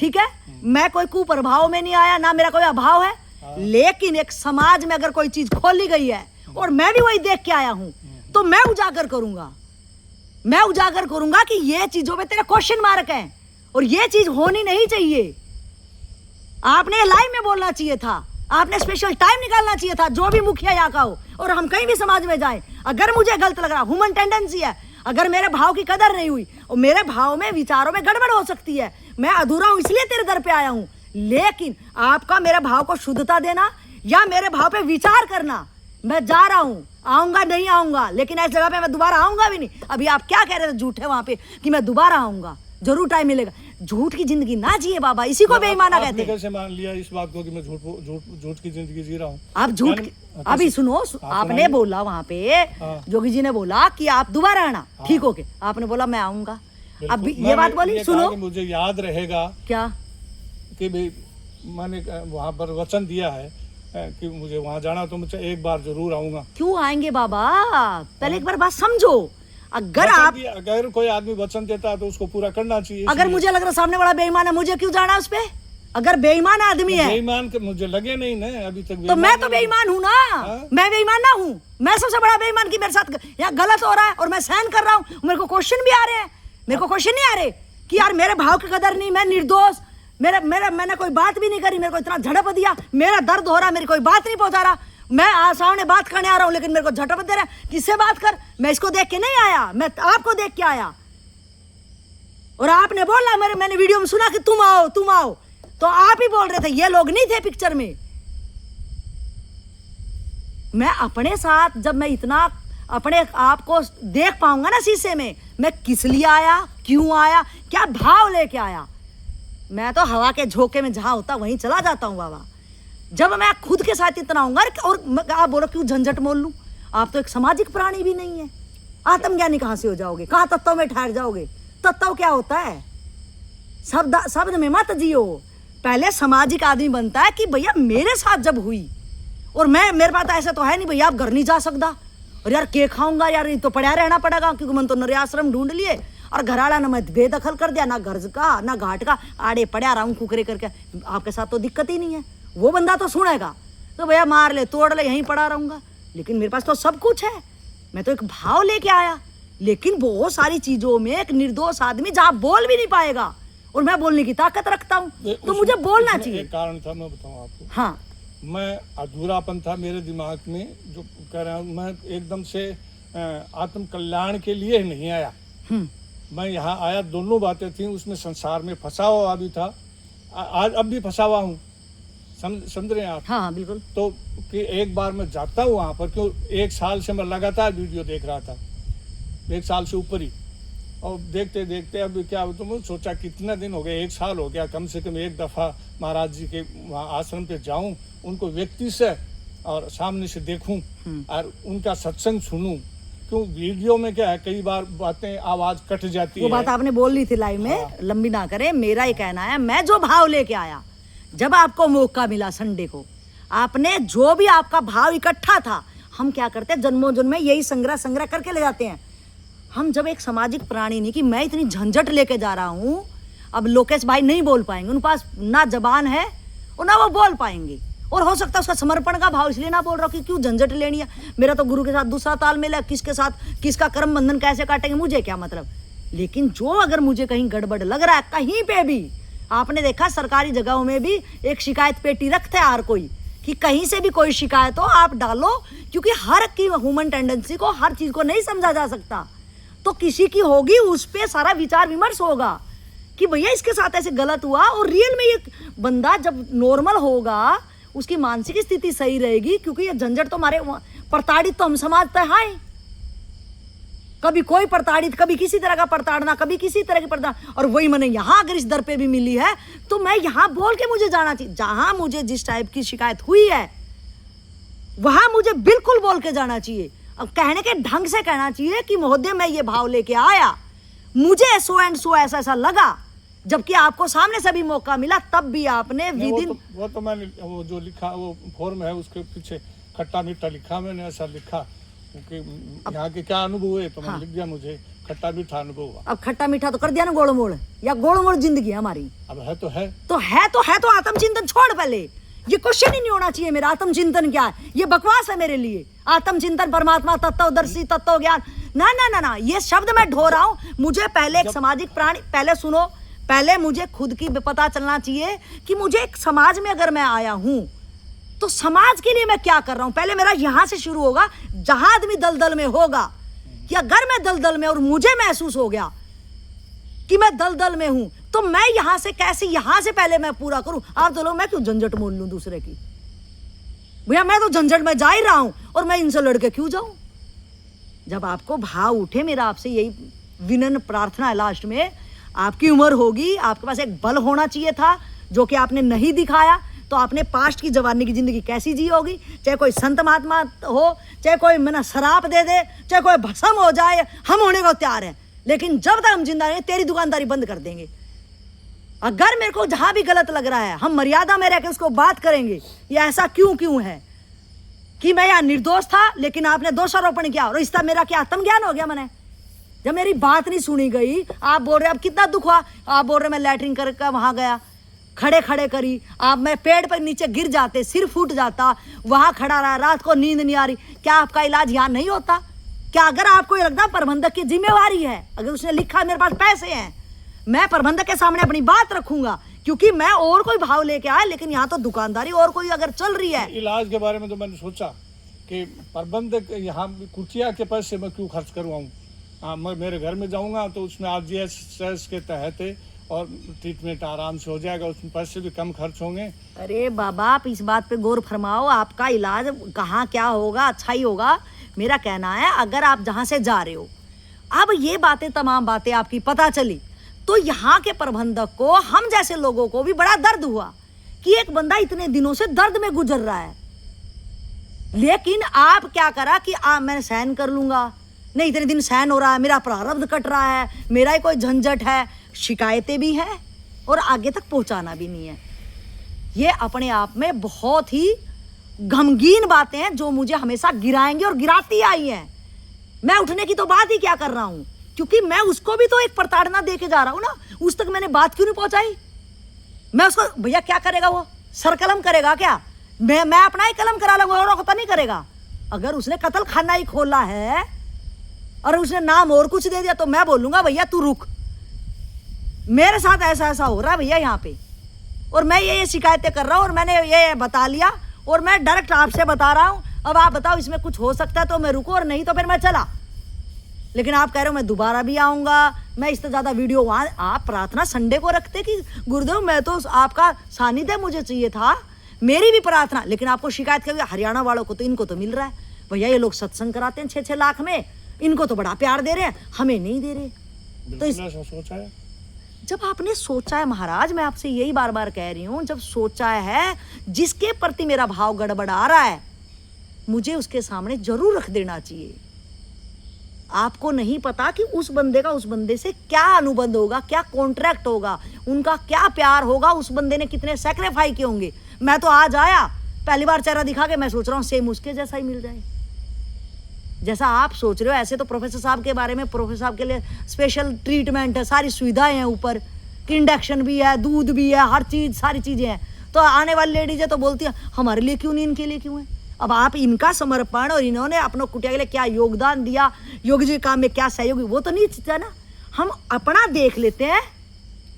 Speaker 1: ठीक है, मैं कोई कुप्रभाव में नहीं आया, ना मेरा कोई अभाव है, लेकिन एक समाज में अगर कोई चीज खोली गई है और मैं भी वही देख के आया हूं, तो मैं उजागर करूंगा। मैं उजागर करूंगा कि ये चीजों पे तेरे क्वेश्चन मार्क है और ये चीज होनी नहीं चाहिए। आपने लाइव में बोलना चाहिए था, आपने स्पेशल टाइम निकालना चाहिए था, जो भी मुखिया यहाँ का हो, और हम कहीं भी समाज में जाएं। अगर मुझे गलत लग रहा, ह्यूमन टेंडेंसी है, अगर मेरे भाव की कदर नहीं हुई और मेरे भाव में विचारों में गड़बड़ हो सकती है, मैं अधूरा हूं इसलिए तेरे दर पे आया हूं, लेकिन आपका मेरे भाव को शुद्धता देना या मेरे भाव पे विचार करना। मैं जा रहा हूं, आऊंगा नहीं आऊंगा, लेकिन ऐसी जगह पे मैं दोबारा आऊंगा भी नहीं। अभी आप क्या कह रहे थे झूठे वहां पे कि मैं दोबारा आऊंगा, जरूर टाइम मिलेगा। झूठ की जिंदगी ना जिए बाबा, इसी को बेईमाना कहते हैं।
Speaker 2: कैसे मान लिया इस बात को कि मैं झूठ की जिंदगी जी रहा हूँ?
Speaker 1: आप झूठ अभी सुनो, आपने बोला वहां पे, जोगी जी ने बोला कि आप दोबारा आना, ठीक हो के आपने बोला मैं आऊंगा। अब ये बात बोली, सुनो
Speaker 2: मुझे याद रहेगा
Speaker 1: क्या
Speaker 2: कि भाई मैंने वहां पर वचन दिया है कि मुझे वहां जाना, तो मुझे एक बार जरूर आऊंगा।
Speaker 1: क्यों आएंगे बाबा? पहले एक बार बात समझो।
Speaker 2: अगर कोई आदमी वचन देता है तो उसको पूरा करना चाहिए।
Speaker 1: अगर मुझे लग रहा सामने वाला बेईमान है, मुझे क्यों जाना उस पे? अगर बेईमान आदमी है,
Speaker 2: बेईमान मुझे लगे नहीं ना अभी तक,
Speaker 1: तो मैं तो बेईमान हूँ ना। मैं बेईमान ना हूँ? मैं सबसे बड़ा बेईमान की मेरे साथ यहाँ गलत हो रहा है और मैं सहन कर रहा हूँ। मेरे को क्वेश्चन भी आ रहे हैं, मेरे को क्वेश्चन नहीं आ रहे कि यार मेरे भाव की कदर नहीं, मैं निर्दोष, मैंने कोई बात भी नहीं करी, मेरे को इतना झड़प दिया, मेरा दर्द हो रहा, मेरी कोई बात नहीं पहुंचा रहा, मैं सामने बात करने आ रहा हूं लेकिन मेरे को झटप दे रहा है। किससे बात कर? मैं इसको देख के नहीं आया, मैं आपको देख के आया। और आपने बोला, मैंने वीडियो में सुना कि तुम आओ, तो आप ही बोल रहे थे, ये लोग नहीं थे पिक्चर में। मैं अपने साथ जब मैं इतना अपने आप को देख पाऊंगा ना शीशे में, मैं किस लिए आया, क्यों आया, क्या भाव लेके आया। मैं तो हवा के झोंके में जहां होता वहीं चला जाता हूं बाबा। जब मैं खुद के साथ इतना आऊंगा, और आप बोलो क्यों झंझट मोल लूं? आप तो एक सामाजिक प्राणी भी नहीं है, आत्मज्ञानी कहां से हो जाओगे? कहां तत्व में ठहर जाओगे? तत्व क्या होता है? शब्द में मत जियो। पहले सामाजिक आदमी बनता है कि भैया मेरे साथ जब हुई, और मेरे पास ऐसा तो है नहीं भैया आप घर नहीं जा सकता, और यार के खाऊंगा यार, तो पड़ा रहना पड़ेगा, क्योंकि मन तो नरे आश्रम ढूंढ लिए और घराड़ा ने मैं बेदखल कर दिया, ना घर का ना घाट का, आड़े पड़ा रहा हूं कुकरे करके। आपके साथ तो दिक्कत ही नहीं है, वो बंदा तो सुनेगा तो भैया मार ले तोड़ ले, यहीं पड़ा रहूंगा। लेकिन मेरे पास तो सब कुछ है, मैं तो एक भाव लेके आया। लेकिन बहुत सारी चीजों में एक निर्दोष आदमी जहां बोल भी नहीं पाएगा, और मैं बोलने की ताकत रखता हूं, तो मुझे बोलना चाहिए।
Speaker 2: एक कारण था, मैं बताऊं आपको।
Speaker 1: हाँ,
Speaker 2: मैं अधूरापन था मेरे दिमाग में, जो कह रहा हूं, मैं एकदम से आत्म कल्याण के लिए नहीं आया। मैं यहाँ आया, दोनों बातें थी, उसमें संसार में फंसा हुआ भी था, आज अब भी फंसा हुआ हूँ, समझ रहे हैं आप?
Speaker 1: हाँ बिल्कुल।
Speaker 2: तो कि एक बार मैं जाता हूँ वहाँ पर, क्यों 1 साल से मैं लगातार वीडियो देख रहा था, 1 साल से ऊपर ही, और देखते देखते अब क्या, तो मैं सोचा कितना दिन हो गए, 1 साल हो गया, कम से कम एक दफ़ा महाराज जी के वहाँ आश्रम पे जाऊँ, उनको व्यक्ति से और सामने से देखूँ और उनका सत्संग सुनूँ। क्यों वीडियो में क्या है, कई बार बातें आवाज कट जाती है।
Speaker 1: वो बात आपने बोल ली थी लाइव में। हाँ। लंबी ना करें, मेरा ही कहना है, मैं जो भाव लेके आया, जब आपको मौका मिला संडे को, आपने जो भी आपका भाव इकट्ठा था, हम क्या करते हैं जन्मों जन्म में यही संग्रह करके ले जाते हैं। हम जब एक सामाजिक प्राणी नहीं कि मैं इतनी झंझट लेके जा रहा हूँ, अब लोकेश भाई नहीं बोल पाएंगे, उनके पास ना जबान है और ना वो बोल पाएंगे, और हो सकता है उसका समर्पण का भाव, इसलिए ना बोल रहा हूँ कि क्यों झंझट लेनी है, मेरा तो गुरु के साथ दूसरा तालमेल है, किसके साथ किसका कर्म बंधन कैसे काटेंगे मुझे क्या मतलब। लेकिन जो अगर मुझे कहीं गड़बड़ लग रहा है कहीं पे भी, आपने देखा सरकारी जगहों में भी एक शिकायत पेटी रखते हैं हर कोई, कि कहीं से भी कोई शिकायत हो आप डालो, क्योंकि हर की ह्यूमन टेंडेंसी को, हर चीज को नहीं समझा जा सकता। तो किसी की होगी, उस पे सारा विचार विमर्श होगा कि भैया इसके साथ ऐसे गलत हुआ, और रियल में ये बंदा जब नॉर्मल होगा, उसकी मानसिक स्थिति सही रहेगी, क्योंकि ये झंझट तो हमारे प्रताड़ित तो हम समाज तय है, कभी कोई प्रताड़ित, कभी किसी तरह का प्रताड़ना, कभी किसी तरह की प्रताड़ना। और वही मैंने यहाँ अगर इस दर पे भी मिली है तो मैं यहाँ बोल के मुझे जाना चाहिए, जहां मुझे जिस टाइप की शिकायत हुई है वहां मुझे बिल्कुल बोल के जाना चाहिए। अब कहने के ढंग से कहना चाहिए कि महोदय मैं ये भाव लेके आया, मुझे सो एंड सो ऐसा ऐसा लगा, जबकि आपको सामने से भी मौका मिला तब भी आपने विदिन
Speaker 2: वो तो मैंने वो जो लिखा वो फॉर्म है उसके पीछे खट्टा मीठा लिखा, मैंने ऐसा लिखा कि यहाँ के क्या अनुभव है तो मैंने लिख दिया, मुझे खट्टा मीठा अनुभव हुआ। अब
Speaker 1: खट्टा मीठा तो कर दिया ना गोड़ मोड़, या गोड़ मोड़ जिंदगी हमारी।
Speaker 2: अब है तो है
Speaker 1: तो आत्मचिंतन छोड़ पहले, ये क्वेश्चन ही नहीं होना चाहिए मेरा आत्मचिंतन क्या है, ये बकवास है मेरे लिए। आत्मचिंतन परमात्मा तत्वदर्शी तत्व ज्ञान, ना ना ना ना, ये शब्द मैं ढो रहा हूँ। मुझे पहले एक सामाजिक प्राणी, पहले सुनो, पहले मुझे खुद की पता चलना चाहिए कि मुझे एक समाज में अगर मैं आया हूं तो समाज के लिए मैं क्या कर रहा हूं। पहले मेरा यहां से शुरू होगा, जहां आदमी दलदल में होगा, कि अगर मैं दलदल में और मुझे महसूस हो गया कि मैं दलदल में हूं तो मैं यहां से कैसे, यहां से पहले मैं पूरा करूं। आप तो लोग, मैं क्यों झंझट मोल लूं दूसरे की, भैया मैं तो झंझट में जा ही रहा हूं और मैं इनसे लड़के क्यों जाऊं। जब आपको भाव उठे, मेरा आपसे यही विनम्र प्रार्थना है लास्ट में, आपकी उम्र होगी, आपके पास एक बल होना चाहिए था जो कि आपने नहीं दिखाया, तो आपने पास्ट की जवानी की जिंदगी कैसी जी होगी। चाहे कोई संत महात्मा हो, चाहे कोई मना शराब दे दे, चाहे कोई भस्म हो जाए, हम होने को तैयार हैं, लेकिन जब तक हम जिंदा नहीं तेरी दुकानदारी बंद कर देंगे। अगर मेरे को जहां भी गलत लग रहा है, हम मर्यादा में रह के उसको बात करेंगे, ये ऐसा क्यों है कि मैं यहाँ निर्दोष था लेकिन आपने दोषारोपण किया, और इसका मेरा क्या आत्मज्ञान हो गया। मैंने जब मेरी बात नहीं सुनी गई, आप बोल रहे अब कितना दुख हुआ, आप बोल रहे मैं लैट्रिन करके वहां गया, खड़े खड़े करी, आप मैं पेड़ पर नीचे गिर जाते, सिर फूट जाता, वहां खड़ा रहा, रात को नींद नहीं आ रही, क्या आपका इलाज यहाँ नहीं होता? क्या अगर आपको ये लगता प्रबंधक की जिम्मेवारी है, अगर उसने लिखा मेरे पास पैसे हैं, मैं प्रबंधक के सामने अपनी बात रखूंगा, क्योंकि मैं और कोई भाव लेके आया, लेकिन यहाँ तो दुकानदारी और कोई अगर चल रही है।
Speaker 2: इलाज के बारे में तो मैंने सोचा कि प्रबंधक यहाँ कुटिया के पैसे मैं क्यों खर्च करवाऊँ। मैं मेरे घर में जाऊँगा तो उसमें RGS के तहत और ट्रीटमेंट आराम से हो जाएगा, उसमें पैसे भी कम खर्च होंगे।
Speaker 1: अरे बाबा आप इस बात पे गौर फरमाओ, आपका इलाज कहाँ क्या होगा, अच्छा ही होगा। मेरा कहना है अगर आप जहाँ से जा रहे हो, अब ये बातें तमाम बातें आपकी पता चली, तो यहाँ के प्रबंधक को, हम जैसे लोगों को भी बड़ा दर्द हुआ कि एक बंदा इतने दिनों से दर्द में गुजर रहा है, लेकिन आप क्या करा कि मैं सहन कर लूंगा, नहीं इतने दिन सहन हो रहा है, मेरा प्रारब्ध कट रहा है, मेरा ही कोई झंझट है, शिकायतें भी हैं और आगे तक पहुंचाना भी नहीं है। ये अपने आप में बहुत ही गमगीन बातें हैं जो मुझे हमेशा गिराएंगे और गिराती आई हैं। मैं उठने की तो बात ही क्या कर रहा हूं, क्योंकि मैं उसको भी तो एक प्रताड़ना दे के जा रहा हूं ना, उस तक मैंने बात क्यों नहीं पहुंचाई। मैं उसको, भैया क्या करेगा वो, सर कलम करेगा क्या, मैं अपना ही कलम करा लूंगा और पता नहीं करेगा। अगर उसने कत्ल खाना ही खोला है और उसने नाम और कुछ दे दिया तो मैं बोलूंगा भैया तू रुक, मेरे साथ ऐसा ऐसा हो रहा है भैया यहाँ पे, और मैं ये शिकायतें कर रहा हूँ और मैंने ये बता लिया और मैं डायरेक्ट आपसे बता रहा हूँ। अब आप बताओ इसमें कुछ हो सकता है तो मैं रुकूं और नहीं तो फिर मैं चला। लेकिन आप कह रहे हो मैं दोबारा भी आऊँगा, मैं इससे ज़्यादा वीडियो वहाँ, आप प्रार्थना संडे को रखते कि गुरुदेव मैं तो आपका सानिध्य मुझे चाहिए था, मेरी भी प्रार्थना। लेकिन आपको शिकायत कर, हरियाणा वालों को तो इनको तो मिल रहा है भैया, ये लोग सत्संग कराते हैं 6-6 लाख में, इनको तो बड़ा प्यार दे रहे हैं, हमें नहीं दे रहे। तो
Speaker 2: सोचा है,
Speaker 1: जब आपने सोचा है महाराज, मैं आपसे यही बार बार कह रही हूं, जब सोचा है जिसके प्रति मेरा भाव गड़बड़ा आ रहा है, मुझे उसके सामने जरूर रख देना चाहिए। आपको नहीं पता कि उस बंदे का उस बंदे से क्या अनुबंध होगा, क्या कॉन्ट्रैक्ट होगा, उनका क्या प्यार होगा, उस बंदे ने कितने सैक्रिफाइस किए होंगे। मैं तो आज आया, पहली बार चेहरा दिखा के मैं सोच रहा हूँ सेम उसके जैसा ही मिल जाए जैसा आप सोच रहे हो। ऐसे तो प्रोफेसर साहब के बारे में, प्रोफेसर साहब के लिए स्पेशल ट्रीटमेंट है, सारी सुविधाएं हैं ऊपर, कि इंडक्शन भी है, दूध भी है, हर चीज, सारी चीजें हैं। तो आने वाली लेडीज है तो बोलती है हमारे लिए क्यों नहीं, इनके लिए क्यों है। अब आप इनका समर्पण और इन्होंने अपने कुटिया के लिए क्या योगदान दिया, योगी जी के काम में क्या सहयोग, वो तो नहीं है ना। हम अपना देख लेते हैं,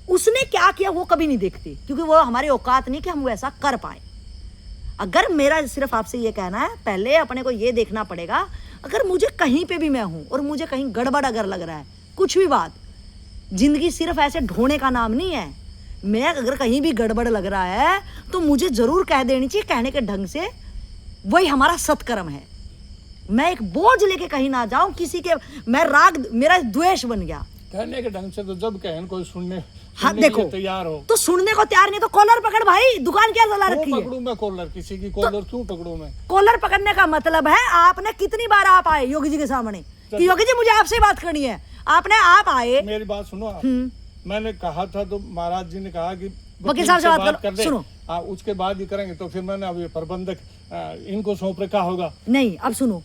Speaker 1: उसने क्या किया वो कभी नहीं देखते, क्योंकि वो हमारी औकात नहीं कि हम वैसा कर पाए। अगर मेरा सिर्फ आपसे ये कहना है, पहले अपने को ये देखना पड़ेगा, अगर मुझे कहीं पे भी मैं हूं और मुझे कहीं गड़बड़ अगर लग रहा है, कुछ भी बात, जिंदगी सिर्फ ऐसे ढोने का नाम नहीं है। मैं अगर कहीं भी गड़बड़ लग रहा है तो मुझे जरूर कह देनी चाहिए, कहने के ढंग से, वही हमारा सत्कर्म है। मैं एक बोझ लेके कहीं ना जाऊं किसी के, मैं राग, मेरा द्वेष बन गया।
Speaker 2: कहने के ढंग से तो जब कहें कोई सुनने
Speaker 1: हाँ देखो,
Speaker 2: तैयार हो
Speaker 1: तो सुनने को तैयार नहीं तो कॉलर पकड़ भाई, दुकान क्या जला रखी है।
Speaker 2: पकड़ूं मैं कॉलर, किसी की कॉलर क्यों पकड़ूं मैं?
Speaker 1: कॉलर पकड़ने का मतलब है, आपने कितनी बार आप आए योगी जी के सामने कि योगी जी मुझे आपसे बात करनी है, आपने आप आए।
Speaker 2: मेरी बात सुनो आप। मैंने कहा था तो महाराज जी ने कहा कि
Speaker 1: वकील साहब से बात कर ले, सुनो
Speaker 2: उसके बाद ही करेंगे। तो फिर मैंने अभी प्रबंधक इनको सौंप रखा होगा।
Speaker 1: नहीं अब सुनो,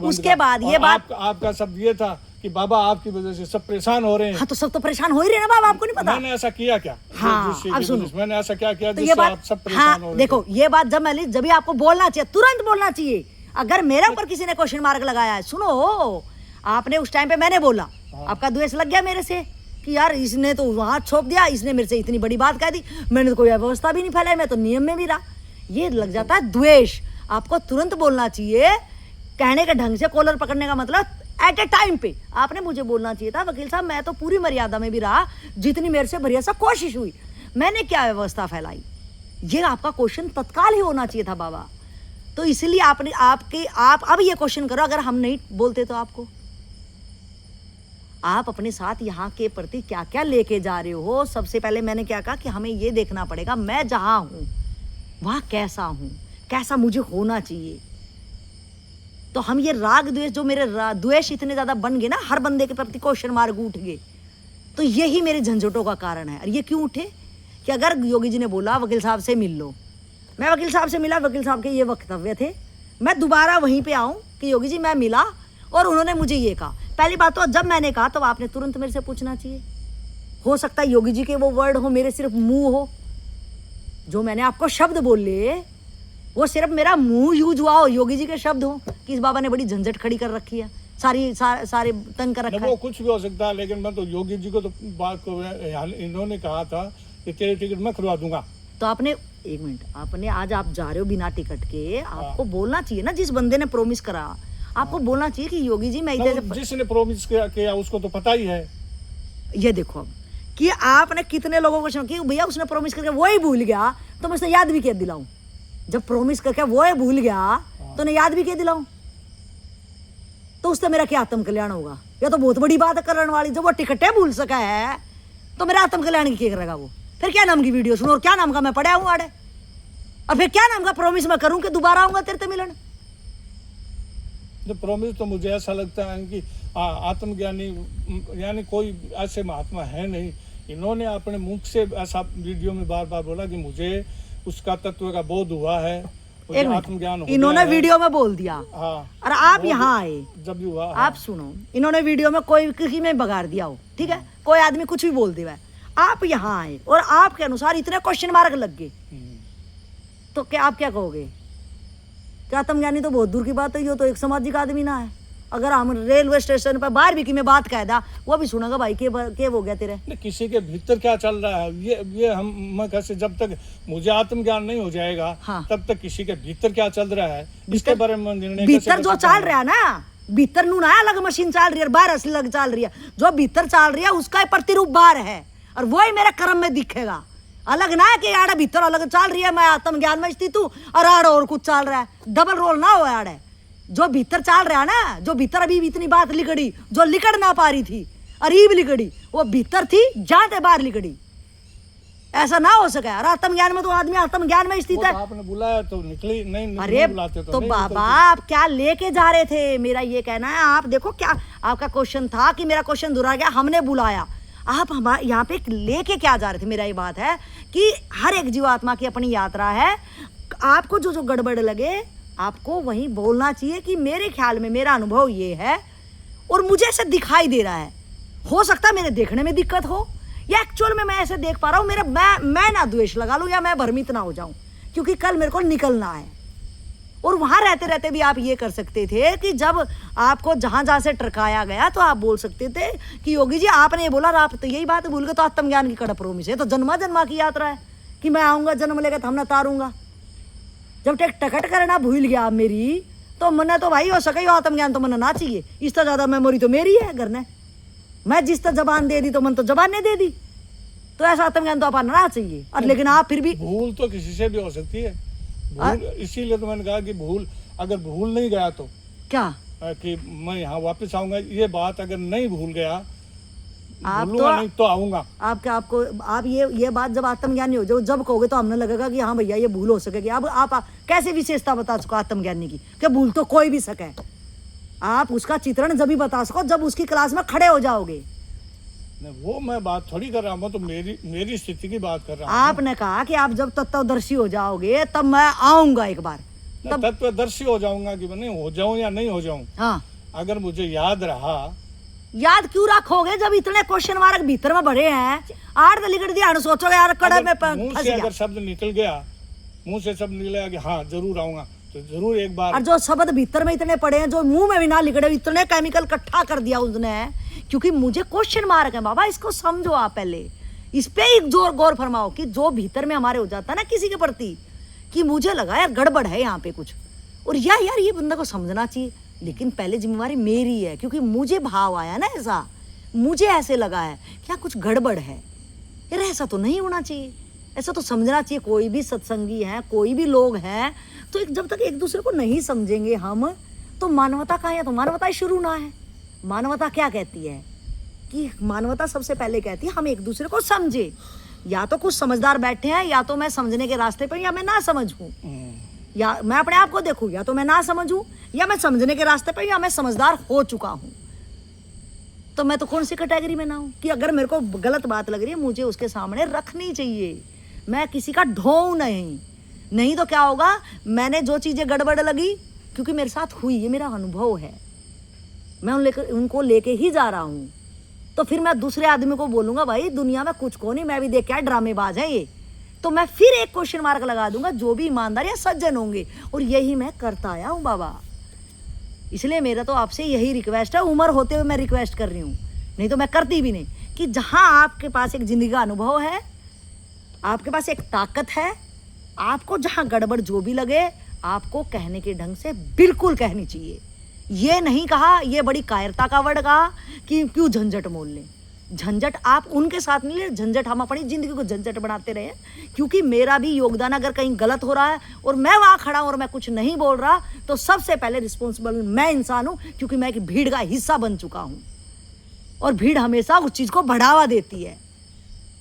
Speaker 1: उसके बाद ये बात
Speaker 2: आपका शब्द ये था कि बाबा आपकी वजह से सब परेशान हो रहे हैं।
Speaker 1: हाँ तो सब तो परेशान हो ही रहे ना बाबा, आपको नहीं पता
Speaker 2: मैंने ऐसा किया क्या?
Speaker 1: हाँ अब सुनो,
Speaker 2: मैंने ऐसा क्या किया
Speaker 1: तो ये बात,
Speaker 2: आप सब परेशान हो रहे?
Speaker 1: देखो ये बात जब भी आपको बोलना चाहिए, तुरंत बोलना चाहिए। अगर मेरे ऊपर किसी ने क्वेश्चन मार्क लगाया है, सुनो आपने उस टाइम पे मैंने बोला, आपका द्वेष लग गया मेरे से कि यार इसने तो वहां छोप दिया, इसने मेरे से इतनी बड़ी बात कह दी, मैंने तो कोई व्यवस्था भी नहीं फैलाई, मैं तो नियम में भी रहा। ये लग जाता है द्वेष। आपको तुरंत बोलना चाहिए, कहने के ढंग से, कॉलर पकड़ने का मतलब एट ए टाइम पे आपने मुझे बोलना चाहिए था, वकील साहब मैं तो पूरी मर्यादा में भी रहा, जितनी मेरे से बढ़िया सा कोशिश हुई, मैंने क्या व्यवस्था फैलाई। ये आपका क्वेश्चन तत्काल ही होना चाहिए था बाबा। तो इसलिए आपने आप अब ये क्वेश्चन करो, अगर हम नहीं बोलते तो आपको, आप अपने साथ यहाँ के प्रति क्या क्या लेके जा रहे हो। सबसे पहले मैंने क्या कहा कि हमें ये देखना पड़ेगा, मैं जहां हूं वहां कैसा हूं, कैसा मुझे होना चाहिए। तो हम ये राग द्वेष, जो मेरे द्वेष इतने ज्यादा बन गए ना, हर बंदे के प्रति क्वेश्चन मार्क उठ गए, तो यही मेरे झंझटों का कारण है। और ये क्यों उठे कि अगर योगी जी ने बोला वकील साहब से मिल लो, मैं वकील साहब से मिला, वकील साहब के ये वक्तव्य थे, मैं दोबारा वहीं पे आऊं कि योगी जी मैं मिला और उन्होंने मुझे ये कहा। पहली बात तो जब मैंने कहा तो आपने तुरंत मेरे से पूछना चाहिए। हो सकता है योगी जी के वो वर्ड हो, मेरे सिर्फ मुंह हो, जो मैंने आपको शब्द बोले वो सिर्फ मेरा मुंह यूज हुआ हो, योगी जी के शब्द हो कि इस बाबा ने बड़ी झंझट खड़ी कर रखी है, सारे तंग कर रखा है।
Speaker 2: वो कुछ भी हो सकता है, लेकिन मैं तो योगी जी को तो बात को इन्होंने कहा था कि तेरे टिकट मैं खुलवा दूंगा।
Speaker 1: तो आपने, एक मिनट, आपने आज आप जा रहे हो बिना टिकट के, आपको बोलना चाहिए ना, जिस बंदे ने प्रोमिस करा आपको बोलना चाहिए कि योगी जी मैं इधर से,
Speaker 2: जिसने प्रोमिस किया उसको तो पता ही है।
Speaker 1: ये देखो अब कि आपने कितने लोगों को कि भैया उसने प्रोमिस करके वो ही भूल गया, तो मैं उसे याद भी क्या दिलाऊं। जब प्रोमिस करके वो ही भूल गया तो मैं याद भी क्या दिलाऊं, तो उससे मेरा क्या आत्म कल्याण होगा? यह तो बहुत बड़ी बात है करने वाली। जब वो टिकटें भूल सका है तो मेरा आत्म कल्याण की क्या करेगा वो? फिर क्या नाम की वीडियो सुनो और क्या नाम का मैं पढ़ा हूँ आड़े, और फिर क्या नाम का प्रोमिस मैं करूं कि दोबारा आऊंगा तेरे से मिलन।
Speaker 2: जो प्रोमिस तो मुझे ऐसा लगता है कि आत्मज्ञानी यानी कोई ऐसे महात्मा है नहीं। इन्होंने अपने मुख से ऐसा वीडियो में बार बार बोला कि मुझे उसका तत्व का बोध हुआ है, आत्मज्ञान हो गया।
Speaker 1: इन्होंने वीडियो में बोल दिया।
Speaker 2: हाँ,
Speaker 1: और आप यहाँ आए
Speaker 2: जब भी हुआ।
Speaker 1: आप सुनो, इन्होंने वीडियो में कोई किसी में बगाड़ दिया हो, ठीक है, कोई आदमी कुछ भी बोल दिया, आप यहाँ आए और आपके अनुसार इतने क्वेश्चन मार्क लग गए, तो क्या आप क्या कहोगे? क्या आत्मज्ञानी तो बहुत दूर की बात है, ये तो एक सामाजिक आदमी ना है। अगर हम रेलवे स्टेशन पर बाहर भी की में बात कह दा, वो भी सुनेगा भाई के हो गया तेरे।
Speaker 2: किसी के भीतर क्या चल रहा है ये मैं कैसे, जब तक मुझे आत्मज्ञान नहीं हो जाएगा
Speaker 1: हाँ।
Speaker 2: तब तक किसी के भीतर क्या चल रहा है इसके बारे में निर्णय
Speaker 1: भीतर जो चल रहा है ना, भीतर नू ना अलग मशीन चल रही है, बाहर अलग चल रही है। जो भीतर चल रही है उसका प्रतिरूप बाहर है, और वो ही मेरे कर्म में दिखेगा। अलग ना है कि आड़े भीतर अलग चल रही है, मैं आत्मज्ञान में स्थित हूँ और आड़े और कुछ चल रहा है, डबल रोल ना हो आड़े। जो भीतर चल रहा है ना, जो भीतर अभी इतनी बात लिकड़ी, जो लिकड़ ना पा रही थी अरीब लिकड़ी, वो भीतर थी जाते बाहर लिकड़ी, ऐसा ना हो सका। और आत्मज्ञान में तो आदमी आत्मज्ञान में स्थित है।
Speaker 2: आपने बुलाया तो निकली नहीं,
Speaker 1: अरे
Speaker 2: बुलाते
Speaker 1: तो बाबा आप क्या लेके जा रहे थे? मेरा ये कहना है, आप देखो क्या आपका क्वेश्चन था कि मेरा क्वेश्चन दोहरा गया, हमने बुलाया, आप हमारे यहाँ पे लेके क्या जा रहे थे? मेरा ये बात है कि हर एक जीवात्मा की अपनी यात्रा है। आपको जो जो गड़बड़ लगे आपको वही बोलना चाहिए कि मेरे ख्याल में मेरा अनुभव ये है और मुझे ऐसा दिखाई दे रहा है। हो सकता है मेरे देखने में दिक्कत हो, ये एक्चुअल में मैं ऐसे देख पा रहा हूँ, मेरा मैं ना द्वेष लगा लूं या मैं भ्रमित ना हो जाऊं, क्योंकि कल मेरे को निकलना है। और वहां रहते रहते भी आप ये कर सकते थे कि जब आपको जहां जहां से टरकाया गया तो आप बोल सकते थे कि योगी जी आपने ये बोला, आप तो यही बात भूल गए, तो आत्मज्ञान की कड़ा प्रोमिस है, तो जन्मा जन्मा की यात्रा है कि मैं आऊंगा जन्म लेकर तो हम न तारूंगा। जब टेक टकट करना भूल गया आप मेरी, तो मने तो भाई हो सके आत्मज्ञान तो मन ना चाहिए, इससे ज्यादा मेमोरी तो मेरी है घर ने, मैं जिस तरह जबान दे दी तो मन तो जबान ने दे दी, तो ऐसा आत्मज्ञान तो आप ना चाहिए। और लेकिन आप फिर भी
Speaker 2: भूल तो किसी से भी हो सकती है, भूल इसीलिए तो मैंने कहा कि भूल अगर भूल नहीं गया तो
Speaker 1: क्या
Speaker 2: कि मैं यहाँ वापस आऊंगा, ये बात अगर नहीं भूल गया,
Speaker 1: आप
Speaker 2: भूलूंगा नहीं तो आऊंगा।
Speaker 1: आपको आप ये बात जब आत्मज्ञानी हो जाओ, जब कहोगे तो हमने लगेगा कि हाँ भैया ये भूल हो सकेगी। अब आप कैसे विशेषता बता सको आत्मज्ञानी की कि भूल तो कोई भी सके, आप उसका चित्रण जब भी बता सको जब उसकी क्लास में खड़े हो जाओगे।
Speaker 2: वो मैं बात थोड़ी कर रहा हूँ, तो मेरी स्थिति की बात कर रहा हूँ।
Speaker 1: आपने कहा कि आप जब तत्वदर्शी हो जाओगे तब मैं आऊंगा एक बार,
Speaker 2: तब तत्वदर्शी हो जाऊंगा कि मैं हो जाऊं या नहीं हो जाऊं।
Speaker 1: हाँ,
Speaker 2: अगर मुझे याद रहा।
Speaker 1: याद क्यों रखोगे जब इतने क्वेश्चन मार्क भीतर में भरे हैं? 8 लिख दिया, सोचोगे यार कड़े में फंस गया।
Speaker 2: अगर शब्द निकल गया, मुंह से शब्द निकलेगा कि हाँ जरूर आऊंगा, तो जरूर एक बार।
Speaker 1: और जो शब्द भीतर में इतने पड़े हैं, जो मुंह में भी ना लिख रहे, इतने केमिकल इकट्ठा कर दिया उसने, क्योंकि मुझे क्वेश्चन मार्क है बाबा, इसको समझो आप पहले, इस पे एक गौर फरमाओ कि जो भीतर में हमारे हो जाता है ना किसी के प्रति, कि मुझे लगा यार गड़बड़ है यहाँ पे कुछ, और यार ये बंदा को समझना चाहिए, लेकिन पहले जिम्मेवारी मेरी है, क्योंकि मुझे भाव आया ना ऐसा, मुझे ऐसे लगा है क्या कुछ गड़बड़ है यार, ऐसा तो नहीं होना चाहिए, ऐसा तो समझना चाहिए। कोई भी सत्संगी है, कोई भी लोग हैं, तो जब तक एक दूसरे को नहीं समझेंगे हम, तो मानवता कहाँ है? तो मानवता ही शुरू ना है। मानवता क्या कहती है कि मानवता सबसे पहले कहती है हम एक दूसरे को समझे, या तो कुछ समझदार बैठे हैं, या तो मैं समझने के रास्ते पर, या मैं ना समझूं, या मैं अपने आप को देखूं, या तो मैं ना समझूं, या मैं समझने के रास्ते पर, या मैं समझदार हो चुका हूं। तो मैं तो कौन सी कैटेगरी में ना हूं कि अगर मेरे को गलत बात लग रही है मुझे उसके सामने रखनी चाहिए, मैं किसी का ढोंग नहीं तो क्या होगा, मैंने जो चीजें गड़बड़ लगी क्योंकि मेरे साथ हुई, ये मेरा अनुभव है, मैं उनको लेके ही जा रहा हूं, तो फिर मैं दूसरे आदमी को बोलूंगा भाई दुनिया में कुछ को नहीं, मैं भी देख क्या ड्रामेबाज है ये, तो मैं फिर एक क्वेश्चन मार्क लगा दूंगा, जो भी ईमानदार या सज्जन होंगे, और यही मैं करता आया हूं बाबा। इसलिए मेरा तो आपसे यही रिक्वेस्ट है, उम्र होते हुए मैं रिक्वेस्ट कर रही हूँ, नहीं तो मैं करती भी नहीं, कि जहां आपके पास एक जिंदगी का अनुभव है, आपके पास एक ताकत है, आपको जहां गड़बड़ जो भी लगे आपको कहने के ढंग से बिल्कुल कहनी चाहिए। ये नहीं कहा, ये बड़ी कायरता का वर्ड कहा कि क्यों झंझट मोल लें, झंझट आप उनके साथ नहीं ले, झंझट हम अपनी जिंदगी को झंझट बनाते रहे, क्योंकि मेरा भी योगदान अगर कहीं गलत हो रहा है और मैं वहां खड़ा हूं और मैं कुछ नहीं बोल रहा, तो सबसे पहले रिस्पॉन्सिबल मैं इंसान हूं, क्योंकि मैं एक भीड़ का हिस्सा बन चुका हूं, और भीड़ हमेशा उस चीज को बढ़ावा देती है,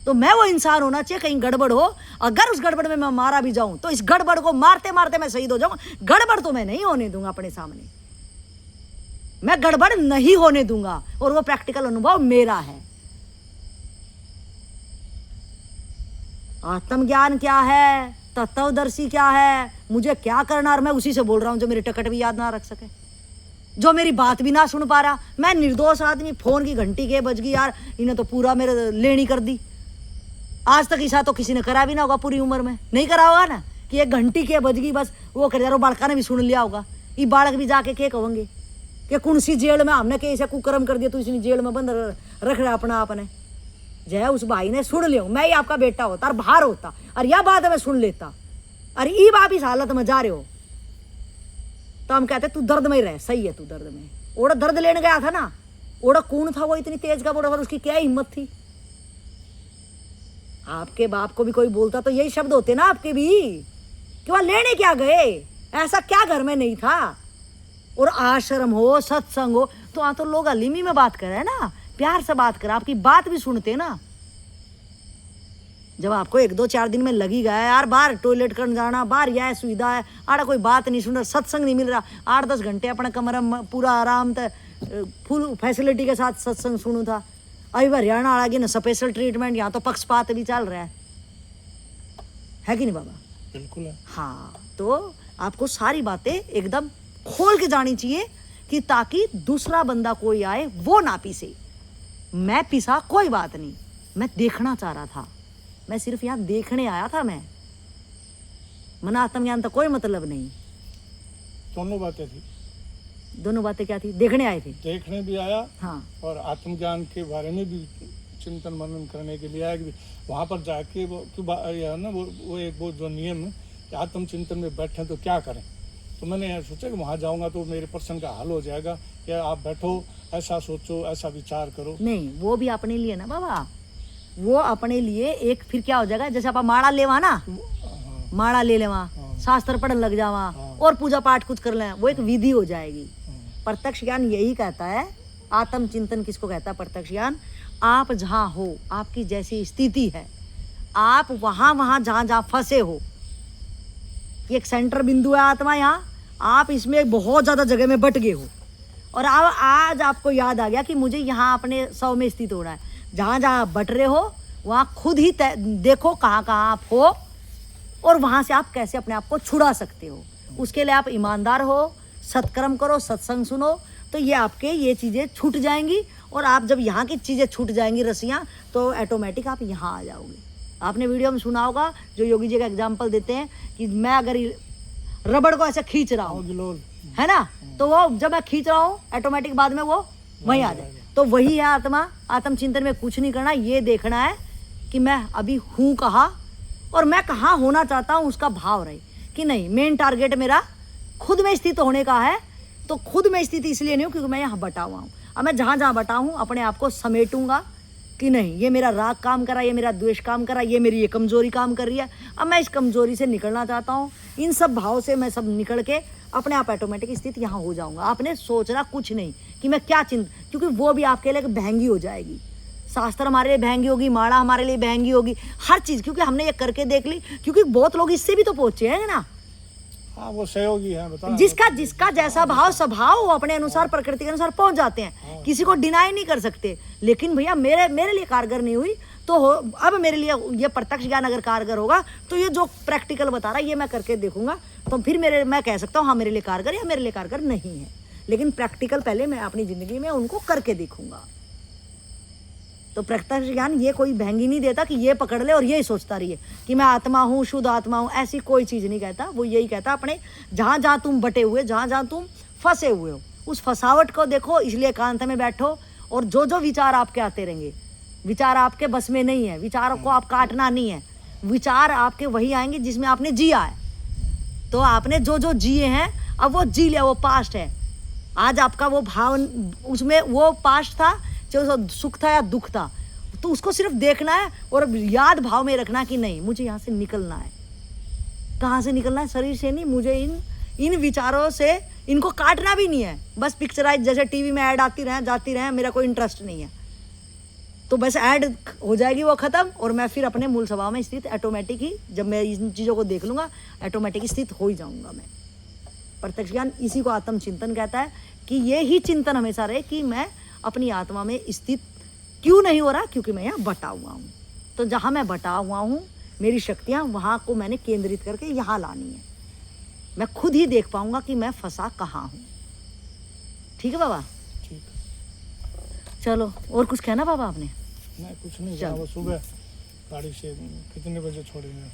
Speaker 1: तो मैं वो इंसान होना चाहिए, कहीं गड़बड़ हो, अगर उस गड़बड़ में मैं मारा भी जाऊं तो इस गड़बड़ को मारते मारते मैं शहीद हो जाऊं, गड़बड़ तो मैं नहीं होने दूंगा अपने सामने, मैं गड़बड़ नहीं होने दूंगा, और वो प्रैक्टिकल अनुभव मेरा है। आत्मज्ञान क्या है, तत्वदर्शी क्या है, मुझे क्या करना, और मैं उसी से बोल रहा हूं जो मेरी टिकट भी याद ना रख सके, जो मेरी बात भी ना सुन पा रहा, मैं निर्दोष आदमी, फोन की घंटी के बज गई यार, इन्हें तो पूरा मेरे लेनी कर दी, आज तक ऐसा तो किसी ने करा भी ना होगा पूरी उम्र में, नहीं करा होगा ना, कि एक घंटी के बज गई बस वो कर यार, बालका ने भी सुन लिया होगा, ये बालक भी जाके के कहेंगे कि कौन सी जेल में हमने कैसे कुकर्म कर दिया, तो इसी जेल में बंद रख रहा अपना आपने, जय उस भाई ने सुन लियो, मैं ही आपका बेटा होता और बाहर होता, और यह बात मैं सुन लेता, अरे ये आप इस हालत में जा रहे हो, तो हम कहते तू दर्द में ही रह, सही है तू दर्द में, ओड़ा दर्द लेने गया था ना, ओड़ा कौन था वो इतनी तेज का बोड़ा, उसकी क्या हिम्मत थी? आपके बाप को भी कोई बोलता तो यही शब्द होते ना आपके भी, कि वहां लेने क्या गए, ऐसा क्या घर में नहीं था, और आश्रम हो, सत्संग हो, तो वहां तो लोग अलीमी में बात कर रहे हैं ना, प्यार से बात कर, आपकी बात भी सुनते ना। जब आपको 1-2-4 दिन में लगी गया यार, बाहर टॉयलेट करने जाना, बाहर यह सुविधा है, आड़ा कोई बात नहीं सुन रहा, सत्संग नहीं मिल रहा, 8-10 घंटे अपने कमरे में पूरा आराम था, फुल फैसिलिटी के साथ सत्संग सुनू था, अभी हरियाणा आ गया ना स्पेशल ट्रीटमेंट, यहाँ तो पक्षपात भी चल रहा है कि नहीं बाबा?
Speaker 2: बिल्कुल है।
Speaker 1: हाँ, तो आपको सारी बातें एकदम खोल के जानी चाहिए, कि ताकि दूसरा बंदा कोई आए वो ना पीसे, मैं पीसा कोई बात नहीं, मैं देखना चाह रहा था, मैं सिर्फ यहाँ देखने आया था। मैं मन आत्मज्ञान का कोई मतलब नहीं।
Speaker 2: दोनों बातें थी।
Speaker 1: दोनों बातें क्या थी? देखने आए थे।
Speaker 2: देखने भी आया
Speaker 1: हाँ
Speaker 2: और आत्मज्ञान के बारे में भी चिंतन मनन करने के लिए आया कि वहाँ पर जाके वो यह ना वो एक वो जो नियम है कि आत्मचिंतन में बैठे तो क्या करें, तो मैंने यह सोचा कि वहाँ जाऊँगा तो मेरे प्रश्न का हल हो जाएगा कि आप बैठो, ऐसा सोचो, ऐसा विचार करो।
Speaker 1: नहीं, वो भी अपने लिए ना बाबा, वो अपने लिए एक फिर क्या हो जाएगा, जैसे आप माड़ा लेवा ना,
Speaker 2: हाँ,
Speaker 1: माड़ा ले लेवा, शास्त्र पढ़न लग जावा और पूजा पाठ कुछ कर लें, वो एक विधि हो जाएगी। प्रत्यक्ष ज्ञान यही कहता है। आत्मचिंतन किसको कहता है? प्रत्यक्ष ज्ञान। आप जहाँ हो, आपकी जैसी स्थिति है, आप वहाँ जहाँ फंसे हो, ये एक सेंटर बिंदु है आत्मा। यहाँ आप इसमें बहुत ज़्यादा जगह में बट गए हो और अब आज आपको याद आ गया कि मुझे यहाँ अपने 100 में स्थित होना है। जहाँ आप बट रहे हो वहाँ खुद ही देखो कहाँ आप हो और वहाँ से आप कैसे अपने आप को छुड़ा सकते हो। उसके लिए आप ईमानदार हो, सत्कर्म करो, सत्संग सुनो, तो ये आपके ये चीज़ें छूट जाएंगी। और आप जब यहाँ की चीज़ें छूट जाएंगी, रस्सियाँ, तो ऑटोमेटिक आप यहाँ आ जाओगे। आपने वीडियो में सुना होगा जो योगी जी का एग्जाम्पल देते हैं कि मैं अगर रबड़ को ऐसे खींच रहा हूँ, है ना, तो वो जब मैं खींच रहा हूँ ऑटोमेटिक बाद में वो वहीं आ जाए। तो वही है आत्मा। आत्मचिंतन में कुछ नहीं करना, ये देखना है कि मैं अभी हूँ कहाँ और मैं कहाँ होना चाहता हूँ, उसका भाव रहे कि नहीं। मेन टारगेट मेरा खुद में स्थित होने का है। तो खुद में स्थित इसलिए नहीं हूँ क्योंकि मैं यहाँ बटा हुआ हूँ। अब मैं जहाँ बटा हूँ अपने आप को समेटूंगा कि नहीं, ये मेरा राग काम कर रहा है, ये मेरा द्वेष काम कर रहा है, ये मेरी ये कमजोरी काम कर रही है। अब मैं इस कमजोरी से निकलना चाहता हूँ। इन सब भाव से मैं सब निकल के अपने आप ऑटोमेटिक स्थित यहाँ हो जाऊँगा। आपने सोचना कुछ नहीं कि मैं क्या क्योंकि वो भी आपके लिए महंगी हो जाएगी। शास्त्र हमारे लिए महंगी होगी, माड़ा हमारे लिए महंगी होगी, हर चीज़, क्योंकि हमने ये करके देख ली। क्योंकि बहुत लोग इससे भी तो पहुँचे हैं ना।
Speaker 2: हाँ, वो सहयोगी है, बता
Speaker 1: जिसका जैसा भाव स्वभाव वो अपने अनुसार प्रकृति के अनुसार पहुंच जाते हैं। किसी को डिनाई नहीं कर सकते। लेकिन भैया मेरे लिए कारगर नहीं हुई तो अब मेरे लिए ये प्रत्यक्ष ज्ञान अगर कारगर होगा तो ये जो प्रैक्टिकल बता रहा है ये मैं करके देखूंगा, तो फिर मैं कह सकता हूँ हाँ मेरे लिए कारगर या मेरे लिए कारगर नहीं है। लेकिन प्रैक्टिकल पहले मैं अपनी जिंदगी में उनको करके देखूंगा। तो प्रत्यक्ष ज्ञान ये कोई महंगी नहीं देता कि ये पकड़ ले और यही सोचता रहिए कि मैं आत्मा हूँ, शुद्ध आत्मा हूँ। ऐसी कोई चीज़ नहीं कहता। वो यही कहता अपने जहाँ तुम बटे हुए, जहाँ तुम फंसे हुए हो, उस फंसावट को देखो। इसलिए एकांत में बैठो और जो विचार आपके आते रहेंगे, विचार आपके बस में नहीं है। विचारों को आप काटना नहीं है। विचार आपके वही आएंगे जिसमें आपने जिया है। तो आपने जो जिए हैं अब वो जी लिया, वो पास्ट है। आज आपका वो भाव, उसमें वो पास्ट था, चाहे सुख था या दुख था, तो उसको सिर्फ देखना है और याद भाव में रखना कि नहीं मुझे यहाँ से निकलना है। कहाँ से निकलना है? शरीर से नहीं। मुझे इन विचारों से इनको काटना भी नहीं है। बस पिक्चराइज, जैसे टीवी में ऐड आती रहे जाती रहे, मेरा कोई इंटरेस्ट नहीं है। तो बस ऐड हो जाएगी वो ख़त्म और मैं फिर अपने मूल स्वभाव में स्थित ऑटोमेटिक ही, जब मैं इन चीज़ों को देख लूँगा ऑटोमेटिक स्थित हो ही जाऊँगा मैं। प्रत्यक्ष ज्ञान इसी को आत्मचिंतन कहता है कि ये ही चिंतन हमेशा रहे कि मैं अपनी आत्मा में स्थित क्यों नहीं हो रहा, क्योंकि मैं यहाँ बटा हुआ हूँ। तो जहाँ मैं बटा हुआ हूँ मेरी शक्तियाँ वहाँ को मैंने केंद्रित करके यहाँ लानी है। मैं खुद ही देख पाऊँगा कि मैं फंसा कहाँ हूँ। ठीक है बाबा?
Speaker 2: ठीक।
Speaker 1: चलो, और कुछ कहना बाबा आपने?
Speaker 2: नहीं, कुछ नहीं। सुबह गाड़ी से कितने बजे छोड़ेंगे?